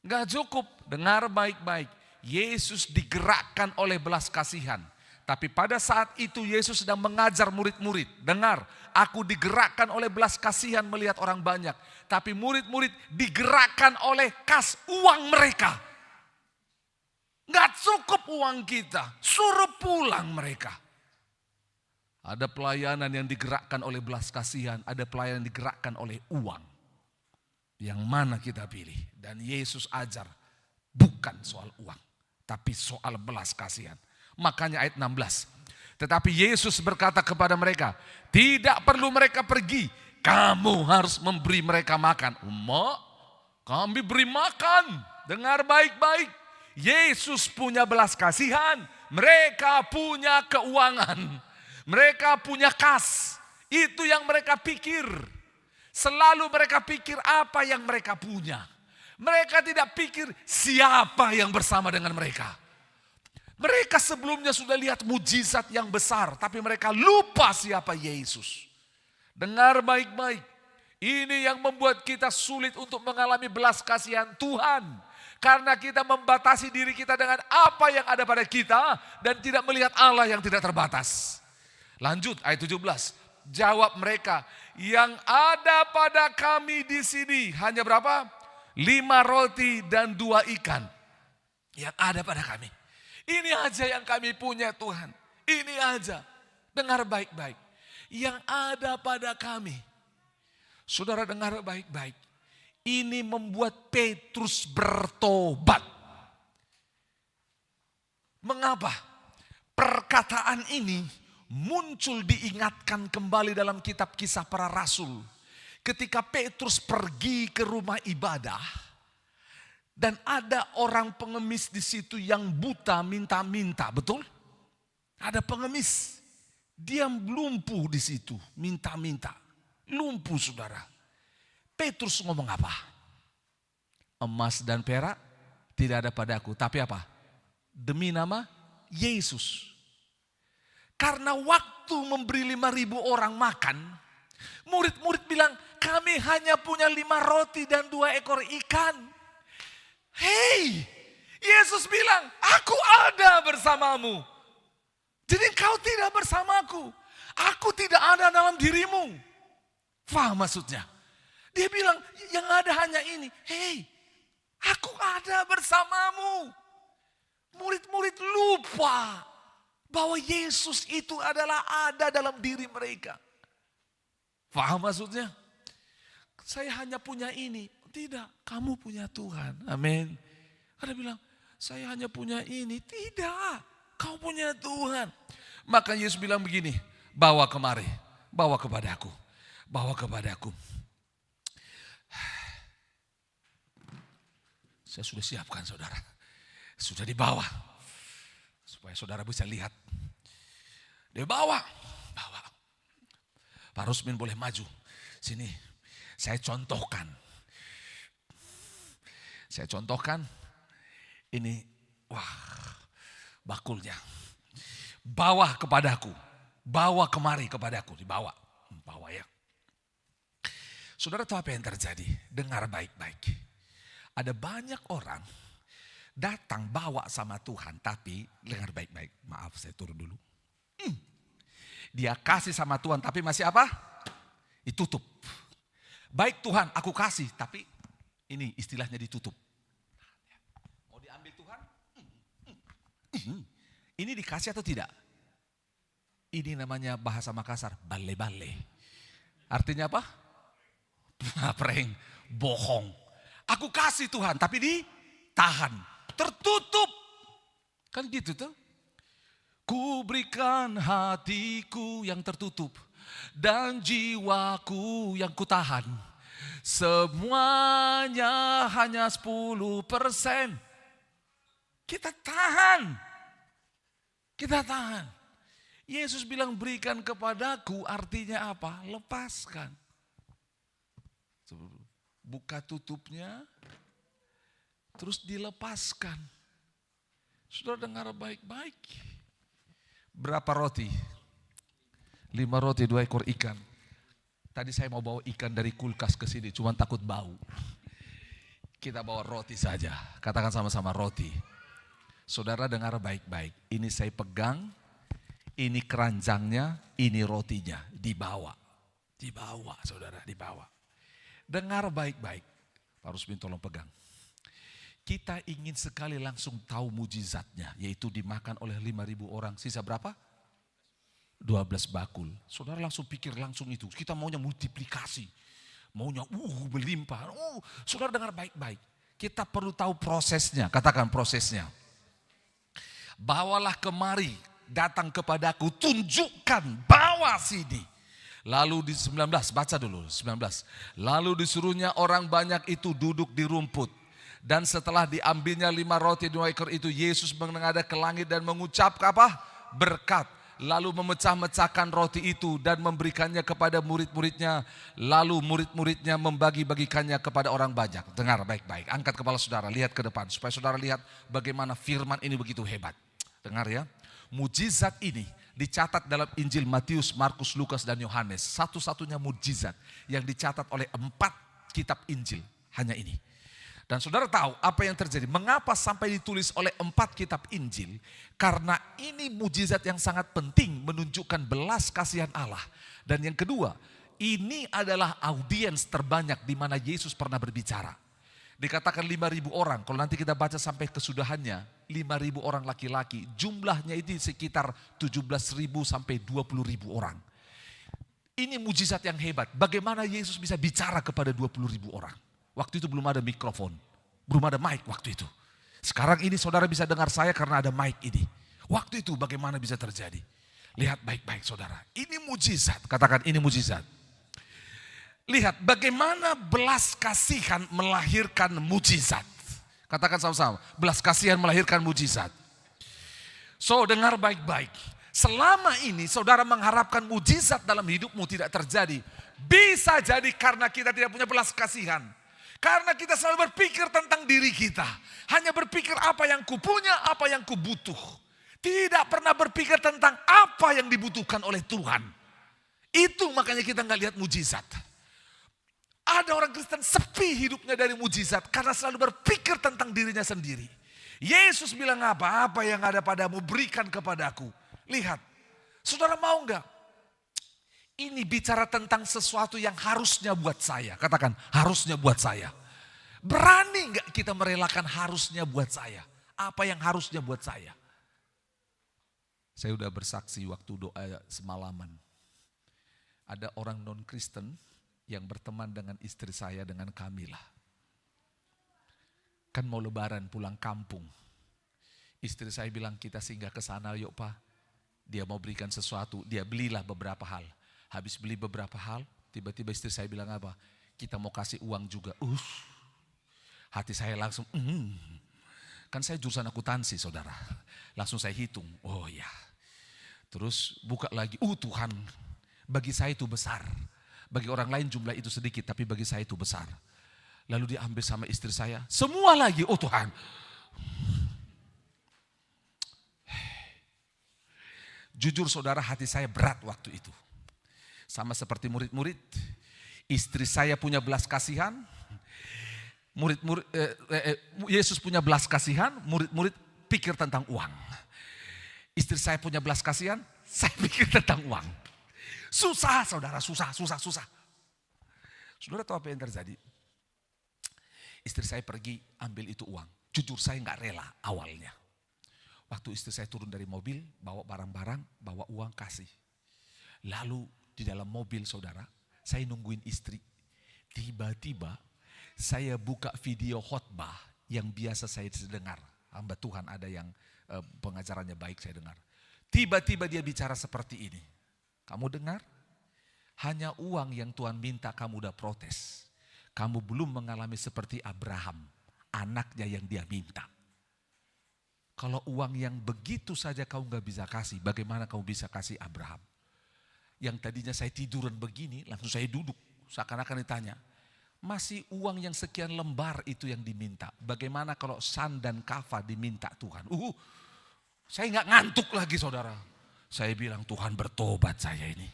[SPEAKER 2] Enggak cukup. Dengar baik-baik. Yesus digerakkan oleh belas kasihan. Tapi pada saat itu Yesus sedang mengajar murid-murid. Dengar, aku digerakkan oleh belas kasihan melihat orang banyak. Tapi murid-murid digerakkan oleh kas uang mereka. Enggak cukup uang kita. Suruh pulang mereka. Ada pelayanan yang digerakkan oleh belas kasihan. Ada pelayanan yang digerakkan oleh uang. Yang mana kita pilih? Dan Yesus ajar. Bukan soal uang, tapi soal belas kasihan. Makanya ayat 16. Tetapi Yesus berkata kepada mereka, tidak perlu mereka pergi. Kamu harus memberi mereka makan. Umat, kami beri makan. Dengar baik-baik. Yesus punya belas kasihan. Mereka punya keuangan. Mereka punya kas. Itu yang mereka pikir. Selalu mereka pikir apa yang mereka punya. Mereka tidak pikir siapa yang bersama dengan mereka. Mereka sebelumnya sudah lihat mujizat yang besar. Tapi mereka lupa siapa Yesus.
[SPEAKER 1] Dengar baik-baik. Ini yang membuat kita sulit untuk mengalami belas kasihan Tuhan. Karena kita membatasi diri kita dengan apa yang ada pada kita dan tidak melihat Allah yang tidak terbatas. Lanjut ayat 17. Jawab mereka, yang ada pada kami di sini hanya berapa? 5 roti dan 2 ikan. Yang ada pada kami. Ini aja yang kami punya Tuhan. Ini aja. Dengar baik-baik. Yang ada pada kami. Saudara dengar baik-baik. Ini membuat Petrus bertobat. Mengapa? Perkataan ini muncul diingatkan kembali dalam kitab Kisah Para Rasul. Ketika Petrus pergi ke rumah ibadah. Dan ada orang pengemis di situ yang buta minta-minta, betul? Ada pengemis. Dia lumpuh di situ, minta-minta. Lumpuh saudara. Petrus ngomong apa? Emas dan perak tidak ada padaku. Tapi apa? Demi nama Yesus. Karena waktu memberi 5.000 orang makan. Murid-murid bilang, kami hanya punya 5 roti dan 2 ekor ikan. Hei, Yesus bilang, aku ada bersamamu. Jadi kau tidak bersamaku. Aku tidak ada dalam dirimu. Faham maksudnya? Dia bilang, yang ada hanya ini. Hei, aku ada bersamamu. Murid-murid lupa bahwa Yesus itu adalah ada dalam diri mereka. Faham maksudnya? Saya hanya punya ini. Tidak, kamu punya Tuhan. Amin. Ada bilang, saya hanya punya ini. Tidak, kau punya Tuhan. Maka Yesus bilang begini, bawa kemari, bawa kepadaku, bawa kepadaku. Saya sudah siapkan saudara. Sudah dibawa. Supaya saudara bisa lihat. Dia bawa. Pak Rusmin boleh maju. Sini. Saya contohkan. Ini. Wah. Bakulnya. Bawa kepadaku. Bawa kemari kepadaku. Dibawa. Bawa ya. Saudara tahu apa yang terjadi? Dengar baik-baik. Ada banyak orang datang bawa sama Tuhan, tapi dengar baik-baik. Maaf, saya turun dulu. Dia kasih sama Tuhan, tapi masih apa? Ditutup. Baik Tuhan, aku kasih, tapi ini istilahnya ditutup. Mau diambil Tuhan? Ini dikasih atau tidak? Ini namanya bahasa Makassar, bale-bale. Artinya apa? Prank, bohong. Aku kasih Tuhan, tapi ditahan, tertutup. Kan gitu tuh. Ku berikan hatiku yang tertutup dan jiwaku yang kutahan. Semuanya hanya 10%. Kita tahan. Yesus bilang berikan kepadaku, artinya apa? Lepaskan. Buka tutupnya, terus dilepaskan. Sudah dengar baik-baik. Berapa roti? 5 roti, 2 ekor ikan. Tadi saya mau bawa ikan dari kulkas ke sini, cuma takut bau. Kita bawa roti saja. Katakan sama-sama roti. Saudara dengar baik-baik. Ini saya pegang, ini keranjangnya, ini rotinya. Dibawa. Saudara, dibawa. Dengar baik-baik. Pak Rusmin tolong pegang. Kita ingin sekali langsung tahu mujizatnya. Yaitu dimakan oleh 5.000 orang. Sisa berapa? 12 bakul. Saudara langsung pikir langsung itu. Kita maunya multiplikasi. Maunya berlimpah. Saudara dengar baik-baik. Kita perlu tahu prosesnya. Katakan prosesnya. Bawalah kemari. Datang kepadaku. Tunjukkan. Bawa sini. Lalu di 19, baca dulu 19. Lalu disuruhnya orang banyak itu duduk di rumput. Dan setelah diambilnya 5 roti 2 ekor itu, Yesus menengadah ke langit dan mengucap apa? Berkat. Lalu memecah-mecahkan roti itu dan memberikannya kepada murid-muridnya. Lalu murid-muridnya membagi-bagikannya kepada orang banyak. Dengar baik-baik, angkat kepala saudara, lihat ke depan. Supaya saudara lihat bagaimana firman ini begitu hebat. Dengar ya, mujizat ini
[SPEAKER 2] dicatat dalam Injil Matius, Markus, Lukas, dan Yohanes. Satu-satunya mukjizat yang dicatat oleh 4 kitab Injil, hanya ini. Dan saudara tahu apa yang terjadi? Mengapa sampai ditulis oleh 4 kitab Injil? Karena ini mukjizat yang sangat penting menunjukkan belas kasihan Allah. Dan yang kedua, ini adalah audiens terbanyak di mana Yesus pernah berbicara. Dikatakan 5.000 orang, kalau nanti kita baca sampai kesudahannya, 5.000 orang laki-laki, jumlahnya itu sekitar 17.000 sampai 20.000 orang. Ini mukjizat yang hebat, bagaimana Yesus bisa bicara kepada 20.000 orang. Waktu itu belum ada mikrofon, belum ada mic waktu itu. Sekarang ini saudara bisa dengar saya karena ada mic ini. Waktu itu bagaimana bisa terjadi? Lihat baik-baik saudara, ini mukjizat, katakan ini mukjizat. Lihat bagaimana belas kasihan melahirkan mukjizat. Katakan sama-sama, belas kasihan melahirkan mukjizat. So dengar baik-baik, selama ini saudara mengharapkan mukjizat dalam hidupmu tidak terjadi. Bisa jadi karena kita tidak punya belas kasihan. Karena kita selalu berpikir tentang diri kita. Hanya berpikir apa yang kupunya, apa yang kubutuh. Tidak pernah berpikir tentang apa yang dibutuhkan oleh Tuhan. Itu makanya kita nggak lihat mukjizat. Ada orang Kristen sepi hidupnya dari mukjizat karena selalu berpikir tentang dirinya sendiri. Yesus bilang apa yang ada padamu berikan kepadaku. Lihat, saudara mau nggak? Ini bicara tentang sesuatu yang harusnya buat saya. Katakan harusnya buat saya. Berani nggak kita merelakan harusnya buat saya? Apa yang harusnya buat saya? Saya udah bersaksi waktu doa semalaman. Ada orang non-Kristen yang berteman dengan istri saya, dengan Kamila. Kan mau lebaran pulang kampung. Istri saya bilang kita singgah ke sana yuk Pak. Dia mau berikan sesuatu, dia belilah beberapa hal. Habis beli beberapa hal, tiba-tiba istri saya bilang apa? Kita mau kasih uang juga. Hati saya langsung, kan saya jurusan akuntansi saudara. Langsung saya hitung, oh ya. Terus buka lagi, Tuhan, bagi saya itu besar. Bagi orang lain jumlah itu sedikit, tapi bagi saya itu besar. Lalu diambil sama istri saya, semua lagi, oh Tuhan. Jujur saudara, hati saya berat waktu itu. Sama seperti murid-murid, istri saya punya belas kasihan, Yesus punya belas kasihan, murid-murid pikir tentang uang. Istri saya punya belas kasihan, saya pikir tentang uang. Susah saudara, susah. Saudara tahu apa yang terjadi? Istri saya pergi ambil itu uang. Jujur saya nggak rela awalnya. Waktu istri saya turun dari mobil, bawa barang-barang, bawa uang kasih. Lalu di dalam mobil saudara, saya nungguin istri. Tiba-tiba saya buka video khotbah yang biasa saya dengar. Hamba Tuhan ada yang pengajarannya baik saya dengar. Tiba-tiba dia bicara seperti ini. Kamu dengar? Hanya uang yang Tuhan minta kamu udah protes. Kamu belum mengalami seperti Abraham, anaknya yang dia minta. Kalau uang yang begitu saja kamu gak bisa kasih, bagaimana kamu bisa kasih Abraham? Yang tadinya saya tiduran begini, langsung saya duduk. Seakan-akan ditanya, masih uang yang sekian lembar itu yang diminta. Bagaimana kalau san dan kafa diminta Tuhan? Saya nggak ngantuk lagi saudara. Saya bilang Tuhan bertobat saya ini.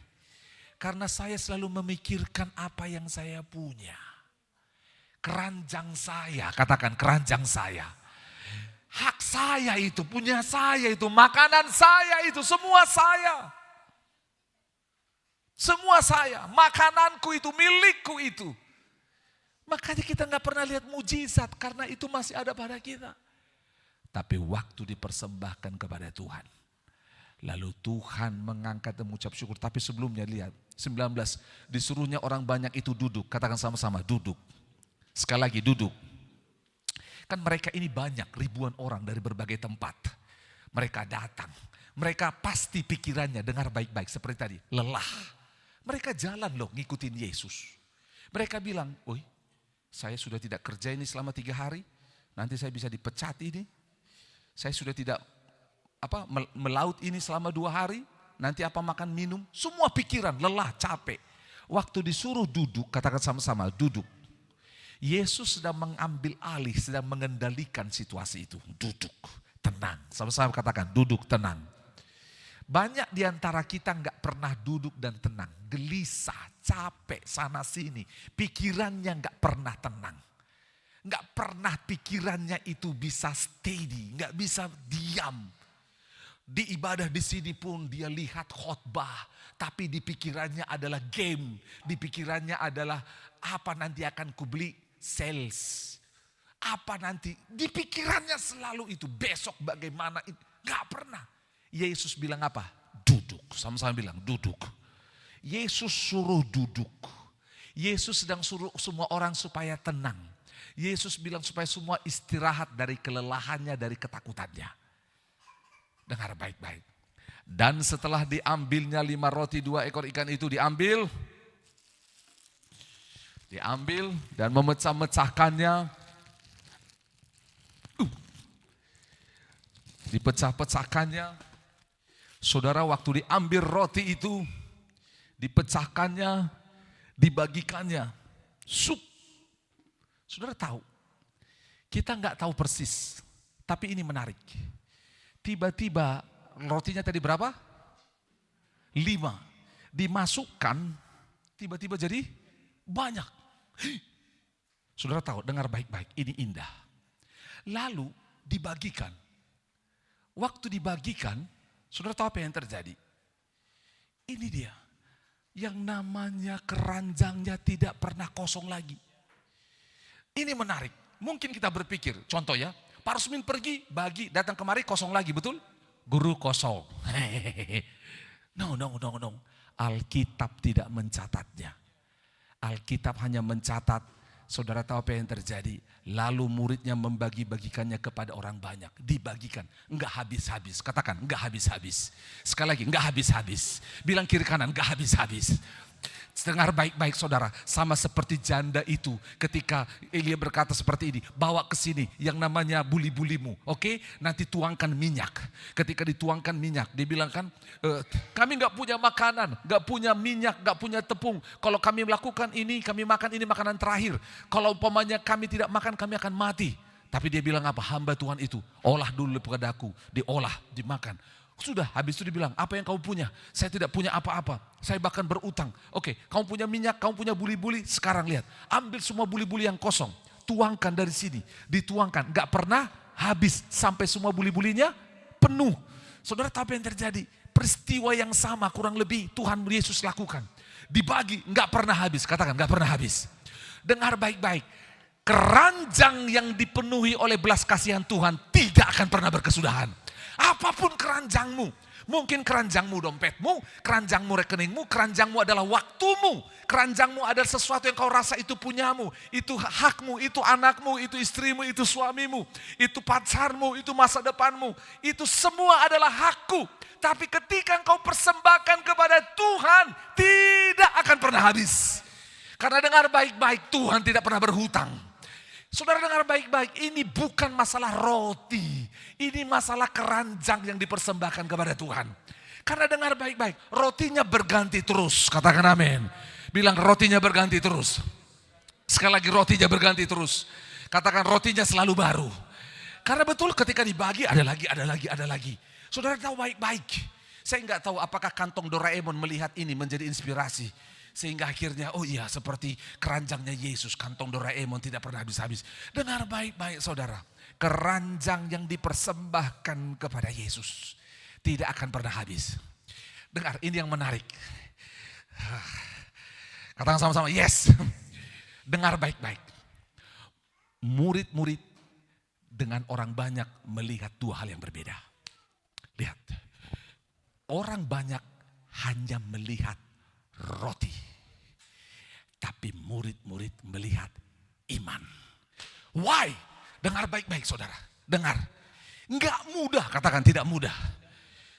[SPEAKER 2] Karena saya selalu memikirkan apa yang saya punya. Keranjang saya, katakan keranjang saya. Hak saya itu, punya saya itu, makanan saya itu, semua saya. Semua saya, makananku itu, milikku itu. Makanya kita gak pernah lihat mujizat karena itu masih ada pada kita. Tapi waktu dipersembahkan kepada Tuhan. Lalu Tuhan mengangkat dan mengucap syukur. Tapi sebelumnya lihat, 19, disuruhnya orang banyak itu duduk. Katakan sama-sama, duduk. Sekali lagi duduk. Kan mereka ini banyak, ribuan orang dari berbagai tempat. Mereka datang. Mereka pasti pikirannya, dengar baik-baik seperti tadi, lelah. Mereka jalan loh ngikutin Yesus. Mereka bilang, saya sudah tidak kerja ini selama 3 hari. Nanti saya bisa dipecat ini. Saya sudah tidak melaut ini selama 2 hari. Nanti apa makan minum. Semua pikiran lelah, capek. Waktu disuruh duduk, katakan sama-sama duduk. Yesus sedang mengambil alih, sedang mengendalikan situasi itu. Duduk, tenang. Sama-sama katakan duduk, tenang. Banyak di antara kita nggak pernah duduk dan tenang. Gelisah, capek, sana sini. Pikirannya nggak pernah tenang. Nggak pernah pikirannya itu bisa steady, nggak bisa diam. Di ibadah di sini pun dia lihat khotbah, tapi di pikirannya adalah game. Di pikirannya adalah apa nanti akan kubeli sales. Apa nanti, di pikirannya selalu itu. Besok bagaimana, nggak pernah. Yesus bilang apa? Duduk. Sama-sama bilang duduk. Yesus suruh duduk. Yesus sedang suruh semua orang supaya tenang. Yesus bilang supaya semua istirahat dari kelelahannya, dari ketakutannya. Dengar baik-baik. Dan setelah diambilnya 5 roti 2 ekor ikan itu diambil dan memecah-mecahkannya. Dipecah-pecahkannya. Saudara, waktu diambil roti itu, dipecahkannya, dibagikannya. Sup. Saudara tahu, kita nggak tahu persis, tapi ini menarik. Tiba-tiba rotinya tadi berapa? 5. Dimasukkan, tiba-tiba jadi banyak. Saudara tahu, dengar baik-baik, ini indah. Lalu dibagikan. Waktu dibagikan, saudara tahu apa yang terjadi? Ini dia, yang namanya keranjangnya tidak pernah kosong lagi. Ini menarik, mungkin kita berpikir, contoh ya, Pak Rusmin pergi, bagi, datang kemari kosong lagi, betul? Guru kosong. No. Alkitab tidak mencatatnya. Alkitab hanya mencatat, saudara tahu apa yang terjadi? Lalu muridnya membagi-bagikannya kepada orang banyak. Dibagikan, enggak habis-habis. Katakan, enggak habis-habis. Sekali lagi, enggak habis-habis. Bilang kiri kanan, enggak habis-habis. Dengar baik-baik saudara, sama seperti janda itu ketika Elia berkata seperti ini, bawa ke sini yang namanya buli-bulimu, oke? Nanti tuangkan minyak. Ketika dituangkan minyak, dia bilang kan, kami nggak punya makanan, nggak punya minyak, nggak punya tepung. Kalau kami melakukan ini, kami makan ini makanan terakhir. Kalau umpamanya kami tidak makan, kami akan mati. Tapi dia bilang apa? Hamba Tuhan itu, olah dulu padaku, diolah, dimakan. Sudah, habis itu dibilang, apa yang kamu punya? Saya tidak punya apa-apa, saya bahkan berutang. Oke, kamu punya minyak, kamu punya buli-buli, sekarang lihat. Ambil semua buli-buli yang kosong, tuangkan dari sini, dituangkan. Gak pernah habis, sampai semua buli-bulinya penuh. Saudara tahu apa yang terjadi? Peristiwa yang sama kurang lebih Tuhan Yesus lakukan. Dibagi, gak pernah habis, katakan gak pernah habis. Dengar baik-baik, keranjang yang dipenuhi oleh belas kasihan Tuhan tidak akan pernah berkesudahan. Apapun keranjangmu, mungkin keranjangmu dompetmu, keranjangmu rekeningmu, keranjangmu adalah waktumu, keranjangmu adalah sesuatu yang kau rasa itu punyamu, itu hakmu, itu anakmu, itu istrimu, itu suamimu, itu pacarmu, itu masa depanmu, itu semua adalah hakku. Tapi ketika engkau persembahkan kepada Tuhan, tidak akan pernah habis. Karena dengar baik-baik, Tuhan tidak pernah berhutang. Saudara dengar baik-baik, ini bukan masalah roti. Ini masalah keranjang yang dipersembahkan kepada Tuhan. Karena dengar baik-baik, rotinya berganti terus. Katakan amin. Bilang rotinya berganti terus. Sekali lagi rotinya berganti terus. Katakan rotinya selalu baru. Karena betul ketika dibagi ada lagi. Saudara tahu baik-baik. Saya nggak tahu apakah kantong Doraemon melihat ini menjadi inspirasi. Sehingga akhirnya, oh iya seperti keranjangnya Yesus, kantong Doraemon tidak pernah habis-habis. Dengar baik-baik saudara, keranjang yang dipersembahkan kepada Yesus tidak akan pernah habis. Dengar, ini yang menarik. Katakan sama-sama, yes. Dengar baik-baik. Murid-murid dengan orang banyak melihat dua hal yang berbeda. Lihat, orang banyak hanya melihat roti. Tapi murid-murid melihat iman. Why? Dengar baik-baik saudara. Dengar. Enggak mudah, katakan tidak mudah.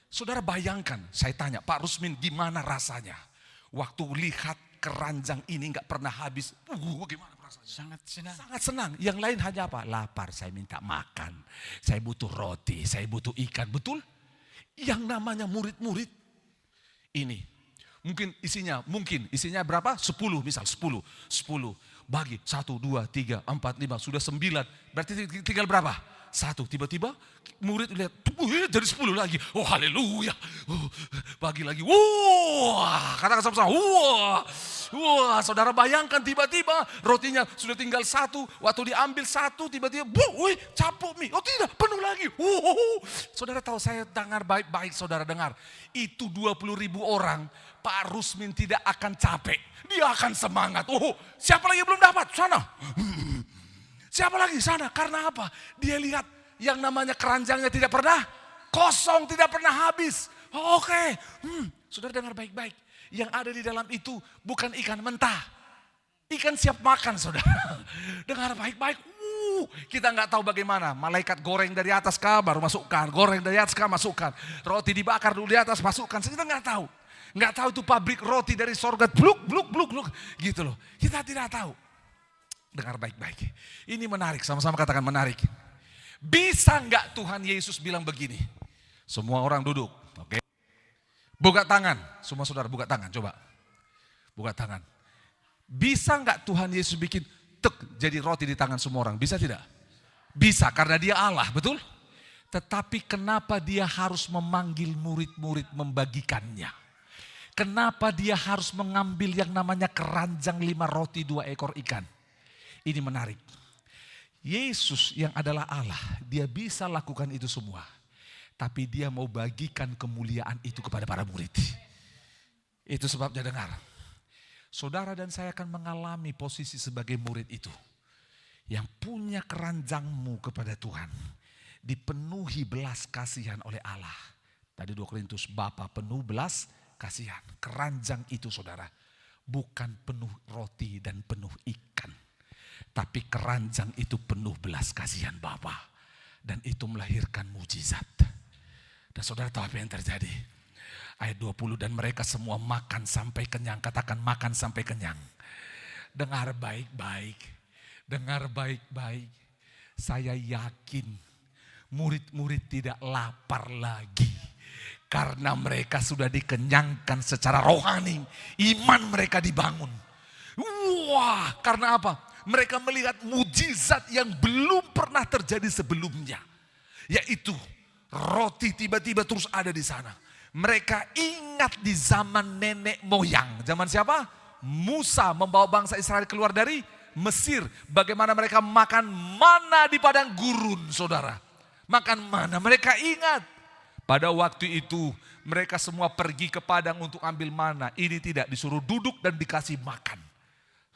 [SPEAKER 2] Saudara bayangkan, saya tanya Pak Rusmin gimana rasanya? Waktu lihat keranjang ini enggak pernah habis. Gimana rasanya?
[SPEAKER 3] Sangat senang.
[SPEAKER 2] Sangat senang. Yang lain hanya apa? Lapar, saya minta makan. Saya butuh roti, saya butuh ikan. Betul? Yang namanya murid-murid ini. Mungkin isinya berapa? 10 misal, 10. Bagi 1, 2, 3, 4, 5, sudah 9. Berarti tinggal berapa? 1. Tiba-tiba murid lihat, jadi 10 lagi. Oh haleluya. Bagi lagi. Wah, katakan sama-sama. Wah, saudara bayangkan tiba-tiba rotinya sudah tinggal 1. Waktu diambil 1 tiba-tiba, capuk mie. Oh tidak, penuh lagi. Saudara tahu, saya dengar baik-baik, saudara dengar. Itu 20.000 orang, Pak Rusmin tidak akan capek. Dia akan semangat. Siapa lagi belum dapat? Sana. Siapa lagi? Sana. Karena apa? Dia lihat yang namanya keranjangnya tidak pernah kosong, tidak pernah habis. Oke. Saudara dengar baik-baik. Yang ada di dalam itu bukan ikan mentah. Ikan siap makan, saudara. Dengar baik-baik. Kita nggak tahu bagaimana. Malaikat goreng dari atas kah, baru masukkan. Goreng dari atas kah, masukkan. Roti dibakar dulu di atas, masukkan. Kita nggak tahu. Nggak tahu itu pabrik roti dari sorga. Bluk. Gitu loh. Kita tidak tahu. Dengar baik-baik. Ini menarik, sama-sama katakan menarik. Bisa nggak Tuhan Yesus bilang begini? Semua orang duduk, oke? Buka tangan, semua saudara buka tangan, coba. Buka tangan. Bisa nggak Tuhan Yesus bikin jadi roti di tangan semua orang? Bisa tidak? Bisa, karena dia Allah, betul? Tetapi kenapa dia harus memanggil murid-murid membagikannya? Kenapa dia harus mengambil yang namanya keranjang 5 roti 2 ekor ikan? Ini menarik. Yesus yang adalah Allah, dia bisa lakukan itu semua. Tapi dia mau bagikan kemuliaan itu kepada para murid. Itu sebabnya dengar. Saudara dan saya akan mengalami posisi sebagai murid itu. Yang punya keranjangmu kepada Tuhan. Dipenuhi belas kasihan oleh Allah. Tadi 2 Korintus, Bapa penuh belas kasihan. Keranjang itu saudara, bukan penuh roti dan penuh ikan. Tapi keranjang itu penuh belas kasihan Bapa. Dan itu melahirkan mujizat. Dan saudara tahu apa yang terjadi? Ayat 20, dan mereka semua makan sampai kenyang. Katakan makan sampai kenyang. Dengar baik-baik. Dengar baik-baik. Saya yakin murid-murid tidak lapar lagi. Karena mereka sudah dikenyangkan secara rohani. Iman mereka dibangun. Wah, karena apa? Mereka melihat mujizat yang belum pernah terjadi sebelumnya. Yaitu roti tiba-tiba terus ada di sana. Mereka ingat di zaman nenek moyang. Zaman siapa? Musa membawa bangsa Israel keluar dari Mesir. Bagaimana mereka makan mana di padang gurun, saudara. Makan mana, mereka ingat. Pada waktu itu mereka semua pergi ke padang untuk ambil mana. Ini tidak, disuruh duduk dan dikasih makan.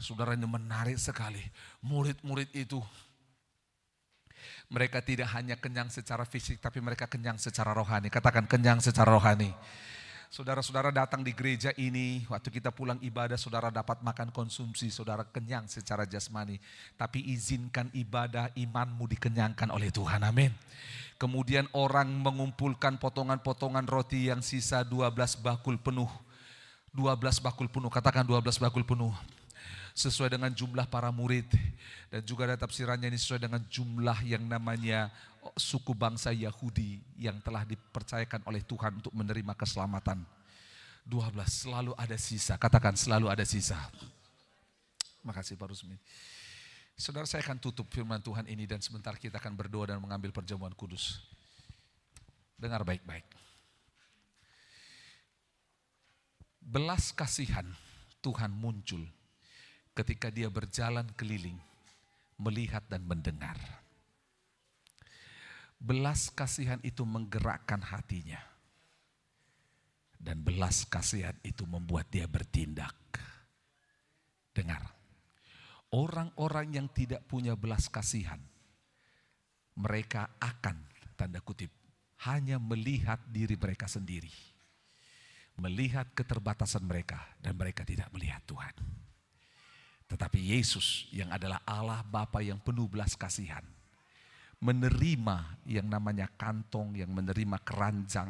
[SPEAKER 2] Saudaranya menarik sekali. Murid-murid itu, mereka tidak hanya kenyang secara fisik, tapi mereka kenyang secara rohani. Katakan kenyang secara rohani. Saudara-saudara datang di gereja ini, waktu kita pulang ibadah, saudara dapat makan konsumsi, saudara kenyang secara jasmani. Tapi izinkan ibadah imanmu dikenyangkan oleh Tuhan, amin. Kemudian orang mengumpulkan potongan-potongan roti yang sisa 12 bakul penuh. 12 bakul penuh, katakan 12 bakul penuh. Sesuai dengan jumlah para murid. Dan juga ada tafsirannya ini sesuai dengan jumlah yang namanya suku bangsa Yahudi yang telah dipercayakan oleh Tuhan untuk menerima keselamatan. 12, selalu ada sisa. Katakan selalu ada sisa. Makasih Pak Rusmin. Saudara, saya akan tutup firman Tuhan ini dan sebentar kita akan berdoa dan mengambil perjamuan kudus. Dengar baik-baik. Belas kasihan Tuhan muncul ketika dia berjalan keliling, melihat dan mendengar. Belas kasihan itu menggerakkan hatinya. Dan belas kasihan itu membuat dia bertindak. Dengar, orang-orang yang tidak punya belas kasihan, mereka akan, tanda kutip, hanya melihat diri mereka sendiri. Melihat keterbatasan mereka dan mereka tidak melihat Tuhan. Tetapi Yesus yang adalah Allah Bapa yang penuh belas kasihan, menerima yang namanya kantong, yang menerima keranjang,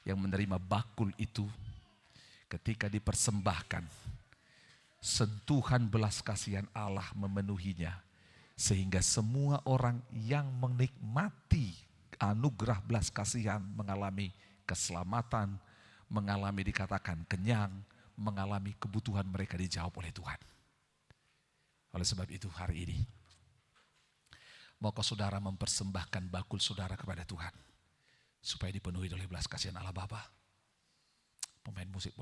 [SPEAKER 2] yang menerima bakul itu, ketika dipersembahkan, sentuhan belas kasihan Allah memenuhinya, sehingga semua orang yang menikmati anugerah belas kasihan mengalami keselamatan, mengalami dikatakan kenyang, mengalami kebutuhan mereka dijawab oleh Tuhan. Oleh sebab itu hari ini, Maukah saudara mempersembahkan bakul saudara kepada Tuhan supaya dipenuhi oleh belas kasihan Allah Bapa? Pemain musik